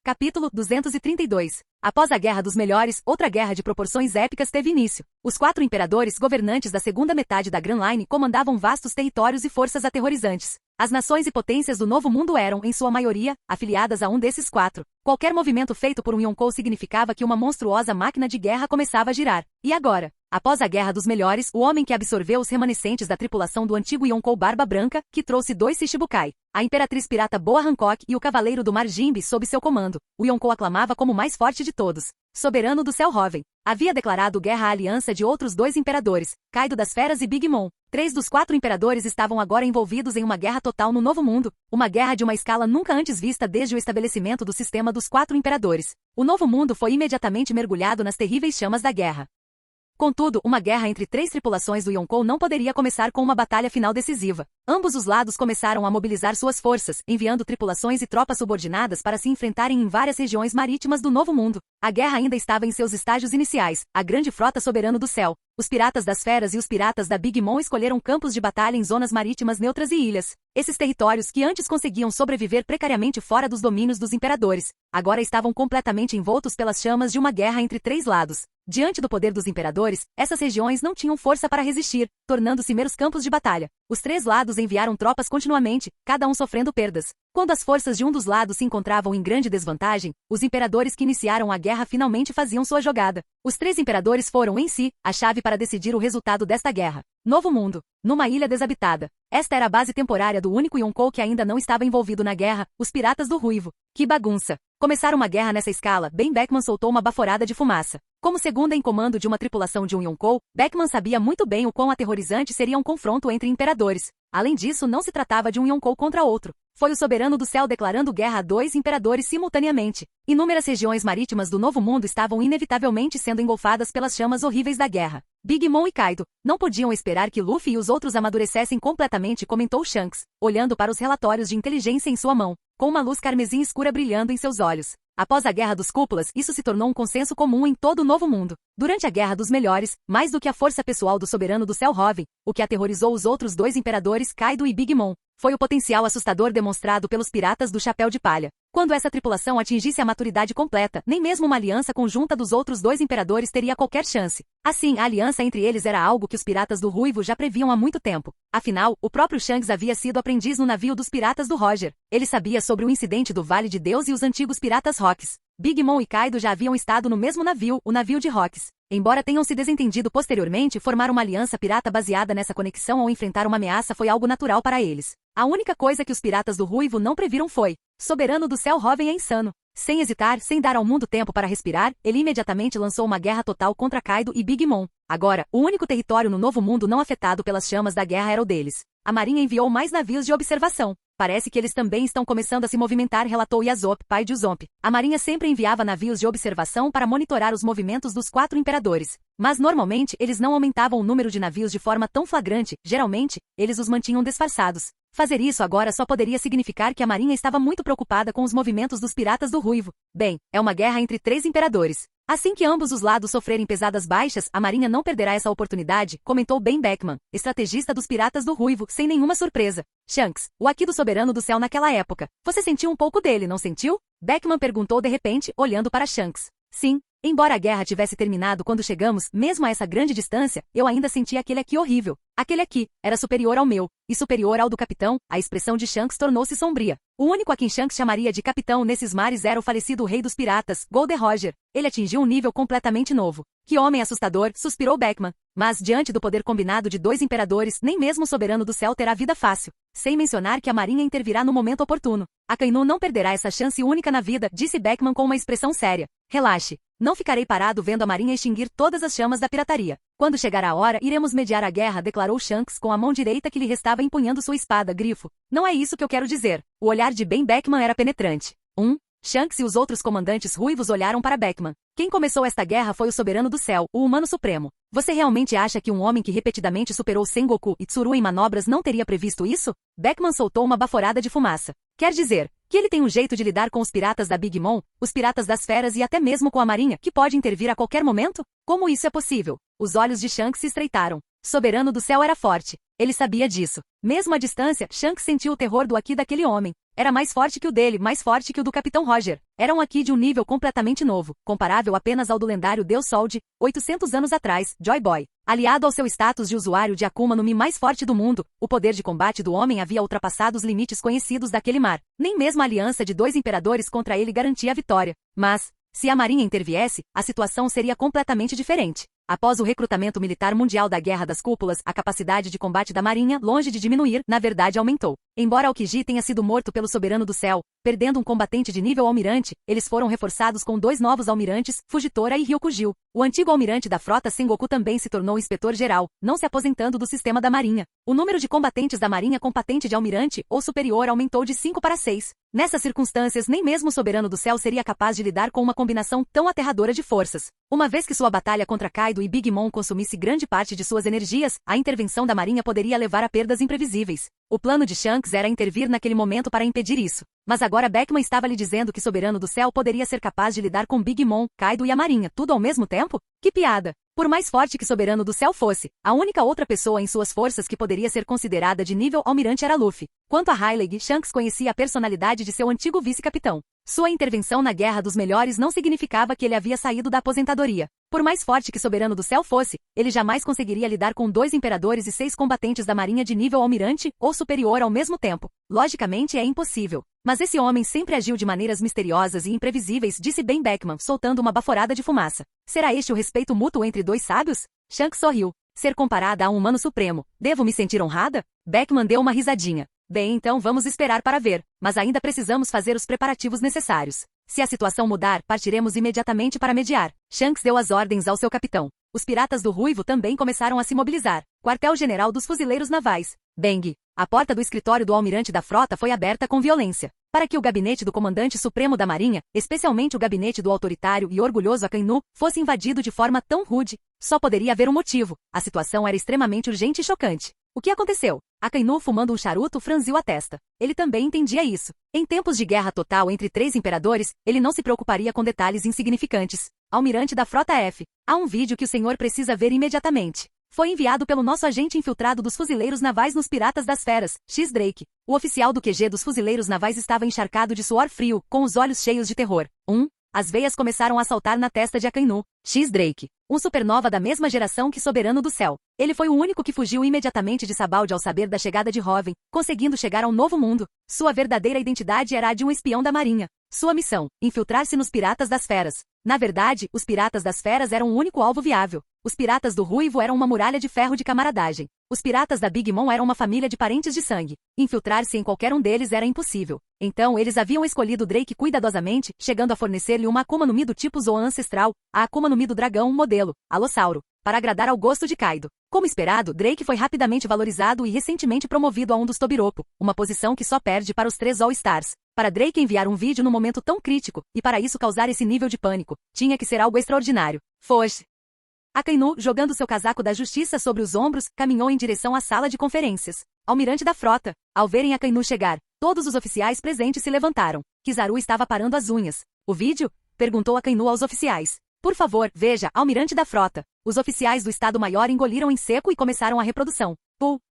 Speaker 2: Capítulo 232. Após a Guerra dos Melhores, outra guerra de proporções épicas teve início. Os 4 imperadores governantes da segunda metade da Grand Line comandavam vastos territórios e forças aterrorizantes. As nações e potências do Novo Mundo eram, em sua maioria, afiliadas a um desses 4. Qualquer movimento feito por um Yonkou significava que uma monstruosa máquina de guerra começava a girar. E agora? Após a Guerra dos Melhores, o homem que absorveu os remanescentes da tripulação do antigo Yonkou Barba Branca, que trouxe 2 Shichibukai, a Imperatriz Pirata Boa Hancock e o Cavaleiro do Mar Jinbe sob seu comando, o Yonkou aclamava como o mais forte de todos. Soberano do Céu Hoven. Havia declarado guerra à aliança de outros 2 imperadores, Kaido das Feras e Big Mom. 3 dos 4 imperadores estavam agora envolvidos em uma guerra total no Novo Mundo, uma guerra de uma escala nunca antes vista desde o estabelecimento do sistema dos 4 imperadores. O Novo Mundo foi imediatamente mergulhado nas terríveis chamas da guerra. Contudo, uma guerra entre 3 tripulações do Yonkou não poderia começar com uma batalha final decisiva. Ambos os lados começaram a mobilizar suas forças, enviando tripulações e tropas subordinadas para se enfrentarem em várias regiões marítimas do Novo Mundo. A guerra ainda estava em seus estágios iniciais. A Grande Frota Soberano do Céu, os Piratas das Feras e os Piratas da Big Mom escolheram campos de batalha em zonas marítimas neutras e ilhas. Esses territórios que antes conseguiam sobreviver precariamente fora dos domínios dos imperadores, agora estavam completamente envoltos pelas chamas de uma guerra entre 3 lados. Diante do poder dos imperadores, essas regiões não tinham força para resistir, tornando-se meros campos de batalha. Os três lados enviaram tropas continuamente, cada um sofrendo perdas. Quando as forças de um dos lados se encontravam em grande desvantagem, os imperadores que iniciaram a guerra finalmente faziam sua jogada. Os três imperadores foram, em si, a chave para decidir o resultado desta guerra. Novo Mundo. Numa ilha desabitada. Esta era a base temporária do único Yonkou que ainda não estava envolvido na guerra, os Piratas do Ruivo. Que bagunça! Começar uma guerra nessa escala, Ben Beckman soltou uma baforada de fumaça. Como segunda em comando de uma tripulação de um Yonkou, Beckman sabia muito bem o quão aterrorizante seria um confronto entre imperadores. Além disso, não se tratava de um Yonkou contra outro. Foi o Soberano do Céu declarando guerra a dois imperadores simultaneamente. Inúmeras regiões marítimas do Novo Mundo estavam inevitavelmente sendo engolfadas pelas chamas horríveis da guerra. Big Mom e Kaido não podiam esperar que Luffy e os outros amadurecessem completamente, comentou Shanks, olhando para os relatórios de inteligência em sua mão, com uma luz carmesim escura brilhando em seus olhos. Após a Guerra dos Cúpulas, isso se tornou um consenso comum em todo o Novo Mundo. Durante a Guerra dos Melhores, mais do que a força pessoal do Soberano do Céu Robin, o que aterrorizou os outros dois imperadores, Kaido e Big Mom, foi o potencial assustador demonstrado pelos piratas do Chapéu de Palha. Quando essa tripulação atingisse a maturidade completa, nem mesmo uma aliança conjunta dos outros dois imperadores teria qualquer chance. Assim, a aliança entre eles era algo que os piratas do Ruivo já previam há muito tempo. Afinal, o próprio Shanks havia sido aprendiz no navio dos piratas do Roger. Ele sabia sobre o incidente do Vale de Deus e os antigos piratas Rocks. Big Mom e Kaido já haviam estado no mesmo navio, o navio de Rocks. Embora tenham se desentendido posteriormente, formar uma aliança pirata baseada nessa conexão ao enfrentar uma ameaça foi algo natural para eles. A única coisa que os piratas do Ruivo não previram foi: Soberano do Céu Robin é insano. Sem hesitar, sem dar ao mundo tempo para respirar, ele imediatamente lançou uma guerra total contra Kaido e Big Mom. Agora, o único território no Novo Mundo não afetado pelas chamas da guerra era o deles. A marinha enviou mais navios de observação. Parece que eles também estão começando a se movimentar, relatou Yasop, pai de Usopp. A marinha sempre enviava navios de observação para monitorar os movimentos dos quatro imperadores. Mas normalmente, eles não aumentavam o número de navios de forma tão flagrante, geralmente, eles os mantinham disfarçados. Fazer isso agora só poderia significar que a marinha estava muito preocupada com os movimentos dos piratas do Ruivo. Bem, é uma guerra entre três imperadores. Assim que ambos os lados sofrerem pesadas baixas, a marinha não perderá essa oportunidade, comentou Ben Beckman, estrategista dos piratas do Ruivo, sem nenhuma surpresa. Shanks, o Haki do Soberano do Céu naquela época. Você sentiu um pouco dele, não sentiu? Beckman perguntou de repente, olhando para Shanks. Sim. Embora a guerra tivesse terminado quando chegamos, mesmo a essa grande distância, eu ainda sentia aquele aqui horrível. Aquele aqui era superior ao meu, e superior ao do capitão. A expressão de Shanks tornou-se sombria. O único a quem Shanks chamaria de capitão nesses mares era o falecido rei dos piratas, Gold Roger. Ele atingiu um nível completamente novo. Que homem assustador, suspirou Beckman. Mas, diante do poder combinado de dois imperadores, nem mesmo o Soberano do Céu terá vida fácil. Sem mencionar que a marinha intervirá no momento oportuno. Akainu não perderá essa chance única na vida, disse Beckman com uma expressão séria. Relaxe. Não ficarei parado vendo a marinha extinguir todas as chamas da pirataria. Quando chegar a hora, iremos mediar a guerra, declarou Shanks com a mão direita que lhe restava empunhando sua espada, grifo. Não é isso que eu quero dizer. O olhar de Ben Beckman era penetrante. Shanks e os outros comandantes ruivos olharam para Beckman. Quem começou esta guerra foi o Soberano do Céu, o Humano Supremo. Você realmente acha que um homem que repetidamente superou Sengoku e Tsuru em manobras não teria previsto isso? Beckman soltou uma baforada de fumaça. Quer dizer, que ele tem um jeito de lidar com os piratas da Big Mom, os piratas das feras e até mesmo com a marinha, que pode intervir a qualquer momento? Como isso é possível? Os olhos de Shanks se estreitaram. Soberano do Céu era forte. Ele sabia disso. Mesmo à distância, Shanks sentiu o terror do Haki daquele homem. Era mais forte que o dele, mais forte que o do Capitão Roger. Era um Haki de um nível completamente novo, comparável apenas ao do lendário Deus Sol de 800 anos atrás, Joy Boy. Aliado ao seu status de usuário de Akuma no Mi mais forte do mundo, o poder de combate do homem havia ultrapassado os limites conhecidos daquele mar. Nem mesmo a aliança de dois imperadores contra ele garantia a vitória. Mas, se a marinha interviesse, a situação seria completamente diferente. Após o recrutamento militar mundial da Guerra das Cúpulas, a capacidade de combate da marinha, longe de diminuir, na verdade aumentou. Embora Aokiji tenha sido morto pelo Soberano do Céu, perdendo um combatente de nível almirante, eles foram reforçados com dois novos almirantes, Fujitora e Ryokugil. O antigo almirante da frota Sengoku também se tornou inspetor-geral, não se aposentando do sistema da marinha. O número de combatentes da marinha com patente de almirante ou superior aumentou de 5 para 6. Nessas circunstâncias, nem mesmo o Soberano do Céu seria capaz de lidar com uma combinação tão aterradora de forças. Uma vez que sua batalha contra Kaido e Big Mom consumisse grande parte de suas energias, a intervenção da marinha poderia levar a perdas imprevisíveis. O plano de Shanks era intervir naquele momento para impedir isso. Mas agora Beckman estava lhe dizendo que Soberano do Céu poderia ser capaz de lidar com Big Mom, Kaido e a Marinha, tudo ao mesmo tempo? Que piada! Por mais forte que Soberano do Céu fosse, a única outra pessoa em suas forças que poderia ser considerada de nível almirante era Luffy. Quanto a Rayleigh, Shanks conhecia a personalidade de seu antigo vice-capitão. Sua intervenção na Guerra dos Melhores não significava que ele havia saído da aposentadoria. Por mais forte que Soberano do Céu fosse, ele jamais conseguiria lidar com 2 imperadores e 6 combatentes da Marinha de nível almirante ou superior ao mesmo tempo. Logicamente é impossível. Mas esse homem sempre agiu de maneiras misteriosas e imprevisíveis, disse Ben Beckman, soltando uma baforada de fumaça. Será este o respeito mútuo entre 2 sábios? Shanks sorriu. Ser comparada a um humano supremo. Devo me sentir honrada? Beckman deu uma risadinha. Bem, então vamos esperar para ver, mas ainda precisamos fazer os preparativos necessários. Se a situação mudar, partiremos imediatamente para mediar. Shanks deu as ordens ao seu capitão. Os piratas do Ruivo também começaram a se mobilizar. Quartel-General dos Fuzileiros Navais. Bang! A porta do escritório do almirante da frota foi aberta com violência. Para que o gabinete do comandante supremo da Marinha, especialmente o gabinete do autoritário e orgulhoso Akainu, fosse invadido de forma tão rude, só poderia haver um motivo. A situação era extremamente urgente e chocante. O que aconteceu? Akainu, fumando um charuto, franziu a testa. Ele também entendia isso. Em tempos de guerra total entre 3 imperadores, ele não se preocuparia com detalhes insignificantes. Almirante da Frota F. Há um vídeo que o senhor precisa ver imediatamente. Foi enviado pelo nosso agente infiltrado dos fuzileiros navais nos Piratas das Feras, X. Drake. O oficial do QG dos fuzileiros navais estava encharcado de suor frio, com os olhos cheios de terror. As veias começaram a saltar na testa de Akainu. X. Drake. Um supernova da mesma geração que Soberano do Céu. Ele foi o único que fugiu imediatamente de Sabaldi ao saber da chegada de Hoven, conseguindo chegar ao novo mundo. Sua verdadeira identidade era a de um espião da Marinha. Sua missão, infiltrar-se nos Piratas das Feras. Na verdade, os Piratas das Feras eram o único alvo viável. Os Piratas do Ruivo eram uma muralha de ferro de camaradagem. Os Piratas da Big Mom eram uma família de parentes de sangue. Infiltrar-se em qualquer um deles era impossível. Então eles haviam escolhido Drake cuidadosamente, chegando a fornecer-lhe uma Akuma no Mi do tipo Zoan ancestral, a Akuma no Mi do dragão modelo, Alossauro, para agradar ao gosto de Kaido. Como esperado, Drake foi rapidamente valorizado e recentemente promovido a um dos Tobiropo, uma posição que só perde para os 3 All-Stars. Para Drake enviar um vídeo no momento tão crítico, e para isso causar esse nível de pânico, tinha que ser algo extraordinário. Foge. Akainu, jogando seu casaco da justiça sobre os ombros, caminhou em direção à sala de conferências. Almirante da frota. Ao verem Akainu chegar, todos os oficiais presentes se levantaram. Kizaru estava parando as unhas. O vídeo? Perguntou Akainu aos oficiais. Por favor, veja, almirante da frota. Os oficiais do Estado-Maior engoliram em seco e começaram a reprodução.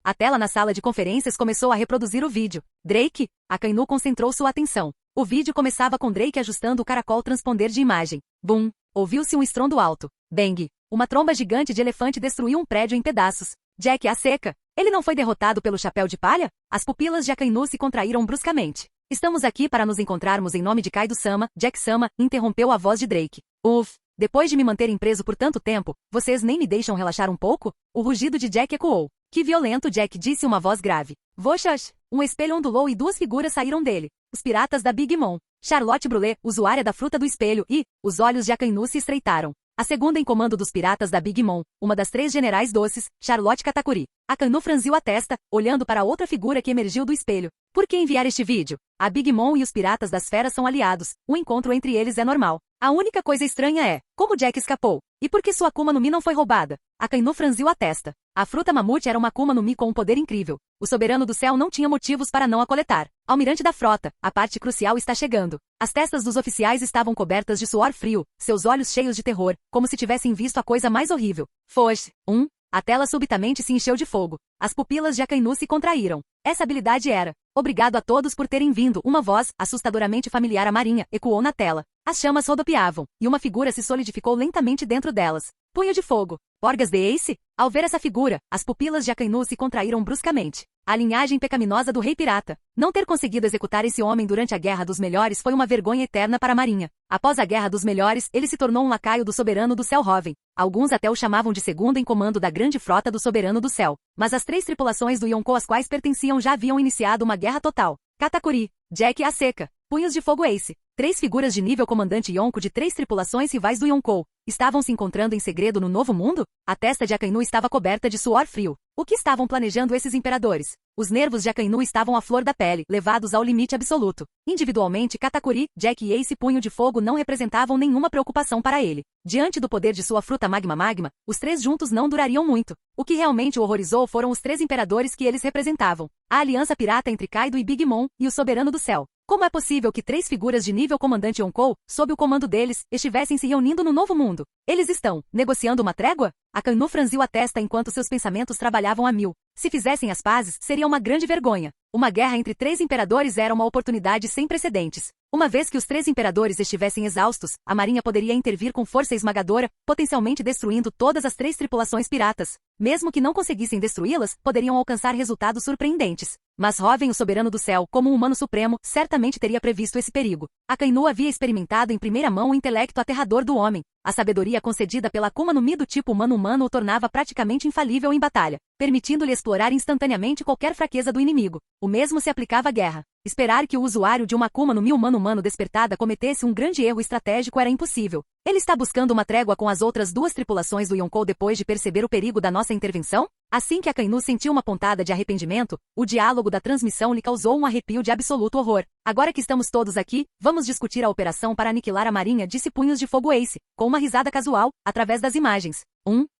Speaker 2: A tela na sala de conferências começou a reproduzir o vídeo. Drake? Akainu concentrou sua atenção. O vídeo começava com Drake ajustando o caracol transponder de imagem. Bum! Ouviu-se um estrondo alto. Bang! Uma tromba gigante de elefante destruiu um prédio em pedaços. Jack a seca. Ele não foi derrotado pelo chapéu de palha? As pupilas de Akainu se contraíram bruscamente. Estamos aqui para nos encontrarmos em nome de Kaido-sama, Jack-sama, interrompeu a voz de Drake. Depois de me manterem preso por tanto tempo, vocês nem me deixam relaxar um pouco? O rugido de Jack ecoou. Que violento, Jack, disse uma voz grave. Voxas! Um espelho ondulou e 2 figuras saíram dele. Os piratas da Big Mom. Charlotte Brulé, usuária da fruta do espelho, e os olhos de Akainu se estreitaram. A segunda em comando dos piratas da Big Mom, uma das 3 generais doces, Charlotte Katakuri. Akainu franziu a testa, olhando para outra figura que emergiu do espelho. Por que enviar este vídeo? A Big Mom e os piratas das feras são aliados. O encontro entre eles é normal. A única coisa estranha é, como Jack escapou? E por que sua Akuma no Mi não foi roubada? Akainu franziu a testa. A fruta mamute era uma Akuma no Mi com um poder incrível. O Soberano do Céu não tinha motivos para não a coletar. Almirante da frota, a parte crucial está chegando. As testas dos oficiais estavam cobertas de suor frio, seus olhos cheios de terror, como se tivessem visto a coisa mais horrível. Foge. A tela subitamente se encheu de fogo. As pupilas de Akainu se contraíram. Essa habilidade era. Obrigado a todos por terem vindo. Uma voz, assustadoramente familiar à Marinha, ecoou na tela. As chamas rodopiavam, e uma figura se solidificou lentamente dentro delas. Punho de fogo. Orgas de Ace? Ao ver essa figura, as pupilas de Akainu se contraíram bruscamente. A linhagem pecaminosa do Rei Pirata. Não ter conseguido executar esse homem durante a Guerra dos Melhores foi uma vergonha eterna para a Marinha. Após a Guerra dos Melhores, ele se tornou um lacaio do Soberano do Céu Hoven. Alguns até o chamavam de segundo em comando da grande frota do Soberano do Céu. Mas as 3 tripulações do Yonkou às quais pertenciam já haviam iniciado uma guerra total. Katakuri, Jack a seca, Punhos de Fogo Ace. 3 figuras de nível comandante Yonkou de 3 tripulações rivais do Yonkou. Estavam se encontrando em segredo no Novo Mundo? A testa de Akainu estava coberta de suor frio. O que estavam planejando esses imperadores? Os nervos de Akainu estavam à flor da pele, levados ao limite absoluto. Individualmente, Katakuri, Jack e Ace Punho de Fogo não representavam nenhuma preocupação para ele. Diante do poder de sua fruta Magma, os três juntos não durariam muito. O que realmente o horrorizou foram os três imperadores que eles representavam. A aliança pirata entre Kaido e Big Mom, e o Soberano do Céu. Como é possível que três figuras de nível comandante Yonkou, sob o comando deles, estivessem se reunindo no Novo Mundo? Eles estão negociando uma trégua? Akainu franziu a testa enquanto seus pensamentos trabalhavam a mil. Se fizessem as pazes, seria uma grande vergonha. Uma guerra entre três imperadores era uma oportunidade sem precedentes. Uma vez que os três imperadores estivessem exaustos, a marinha poderia intervir com força esmagadora, potencialmente destruindo todas as três tripulações piratas. Mesmo que não conseguissem destruí-las, poderiam alcançar resultados surpreendentes. Mas Hoven, o Soberano do Céu, como um humano supremo, certamente teria previsto esse perigo. Akainu havia experimentado em primeira mão o intelecto aterrador do homem. A sabedoria concedida pela Akuma no Mi do tipo humano o tornava praticamente infalível em batalha, permitindo-lhe explorar instantaneamente qualquer fraqueza do inimigo. O mesmo se aplicava à guerra. Esperar que o usuário de uma Akuma no Mi humano despertada cometesse um grande erro estratégico era impossível. Ele está buscando uma trégua com as outras duas tripulações do Yonkou depois de perceber o perigo da nossa intervenção? Assim que Akainu sentiu uma pontada de arrependimento, o diálogo da transmissão lhe causou um arrepio de absoluto horror. Agora que estamos todos aqui, vamos discutir a operação para aniquilar a marinha, disse Punhos de Fogo Ace, com uma risada casual, através das imagens.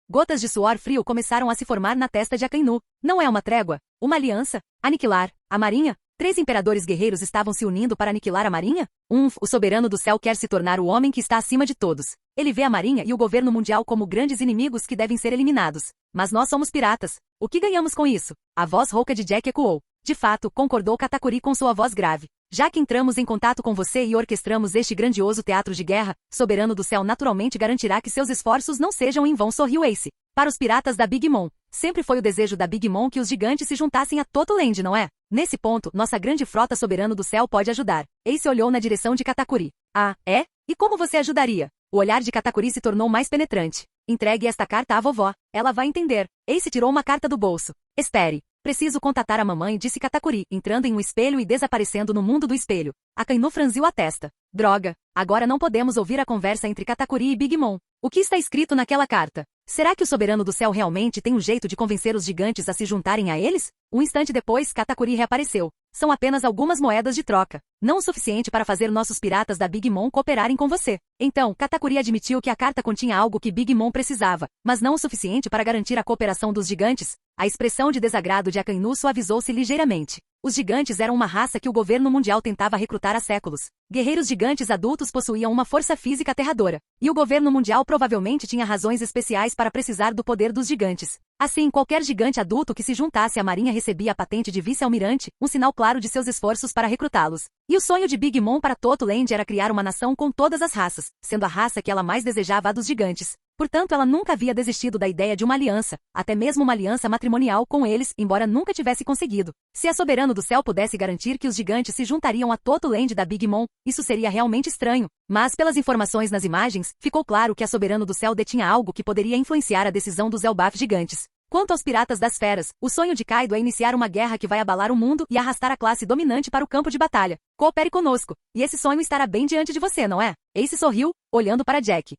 Speaker 2: Gotas de suor frio começaram a se formar na testa de Akainu. Não é uma trégua? Uma aliança? Aniquilar a marinha? Três imperadores guerreiros estavam se unindo para aniquilar a marinha? O Soberano do Céu quer se tornar o homem que está acima de todos. Ele vê a marinha e o governo mundial como grandes inimigos que devem ser eliminados. Mas nós somos piratas. O que ganhamos com isso? A voz rouca de Jack ecoou. De fato, concordou Katakuri com sua voz grave. Já que entramos em contato com você e orquestramos este grandioso teatro de guerra, Soberano do Céu naturalmente garantirá que seus esforços não sejam em vão, sorriu Ace. Para os piratas da Big Mom, sempre foi o desejo da Big Mom que os gigantes se juntassem a Totoland, não é? Nesse ponto, nossa grande frota Soberano do Céu pode ajudar. Ace olhou na direção de Katakuri. Ah, é? E como você ajudaria? O olhar de Katakuri se tornou mais penetrante. Entregue esta carta à vovó. Ela vai entender. Ace tirou uma carta do bolso. Espere. Preciso contatar a mamãe, disse Katakuri, entrando em um espelho e desaparecendo no mundo do espelho. Akainu franziu a testa. Droga. Agora não podemos ouvir a conversa entre Katakuri e Big Mom. O que está escrito naquela carta? Será que o Soberano do Céu realmente tem um jeito de convencer os gigantes a se juntarem a eles? Um instante depois, Katakuri reapareceu. São apenas algumas moedas de troca. Não o suficiente para fazer nossos piratas da Big Mom cooperarem com você. Então, Katakuri admitiu que a carta continha algo que Big Mom precisava, mas não o suficiente para garantir a cooperação dos gigantes. A expressão de desagrado de Akainu suavizou-se ligeiramente. Os gigantes eram uma raça que o governo mundial tentava recrutar há séculos. Guerreiros gigantes adultos possuíam uma força física aterradora, e o governo mundial provavelmente tinha razões especiais para precisar do poder dos gigantes. Assim, qualquer gigante adulto que se juntasse à marinha recebia a patente de vice-almirante, um sinal claro de seus esforços para recrutá-los. E o sonho de Big Mom para Totoland era criar uma nação com todas as raças, sendo a raça que ela mais desejava a dos gigantes. Portanto, ela nunca havia desistido da ideia de uma aliança, até mesmo uma aliança matrimonial com eles, embora nunca tivesse conseguido. Se a Soberano do Céu pudesse garantir que os gigantes se juntariam a Totoland da Big Mom, isso seria realmente estranho. Mas, pelas informações nas imagens, ficou claro que a Soberano do Céu detinha algo que poderia influenciar a decisão dos Elbaf gigantes. Quanto aos piratas das feras, o sonho de Kaido é iniciar uma guerra que vai abalar o mundo e arrastar a classe dominante para o campo de batalha. Coopere conosco, e esse sonho estará bem diante de você, não é? Ace sorriu, olhando para Jack.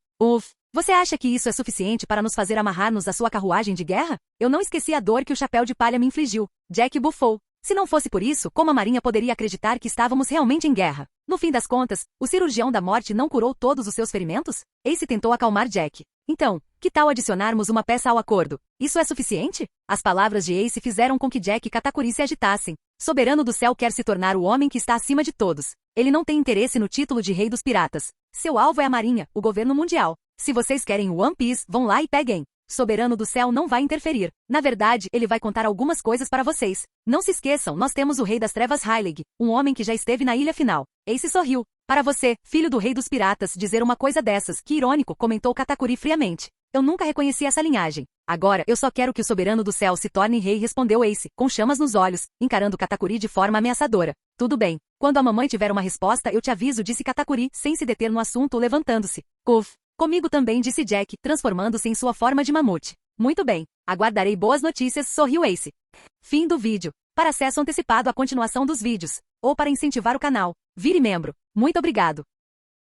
Speaker 2: Você acha que isso é suficiente para nos fazer amarrar-nos à sua carruagem de guerra? Eu não esqueci a dor que o chapéu de palha me infligiu. Jack bufou. Se não fosse por isso, como a marinha poderia acreditar que estávamos realmente em guerra? No fim das contas, o cirurgião da morte não curou todos os seus ferimentos? Ace tentou acalmar Jack. Então, que tal adicionarmos uma peça ao acordo? Isso é suficiente? As palavras de Ace fizeram com que Jack e Katakuri se agitassem. Soberano do Céu quer se tornar o homem que está acima de todos. Ele não tem interesse no título de rei dos piratas. Seu alvo é a marinha, o governo mundial. Se vocês querem o One Piece, vão lá e peguem. Soberano do Céu não vai interferir. Na verdade, ele vai contar algumas coisas para vocês. Não se esqueçam, nós temos o Rei das Trevas Hyleg, um homem que já esteve na ilha final. Ace sorriu. Para você, filho do Rei dos Piratas, dizer uma coisa dessas, que irônico, comentou Katakuri friamente. Eu nunca reconheci essa linhagem. Agora, eu só quero que o Soberano do Céu se torne rei, respondeu Ace, com chamas nos olhos, encarando Katakuri de forma ameaçadora. Tudo bem. Quando a mamãe tiver uma resposta, eu te aviso, disse Katakuri, sem se deter no assunto, levantando-se. Comigo também, disse Jack, transformando-se em sua forma de mamute. Muito bem. Aguardarei boas notícias, sorriu Ace. Fim do vídeo. Para acesso antecipado à continuação dos vídeos, ou para incentivar o canal, vire membro. Muito obrigado.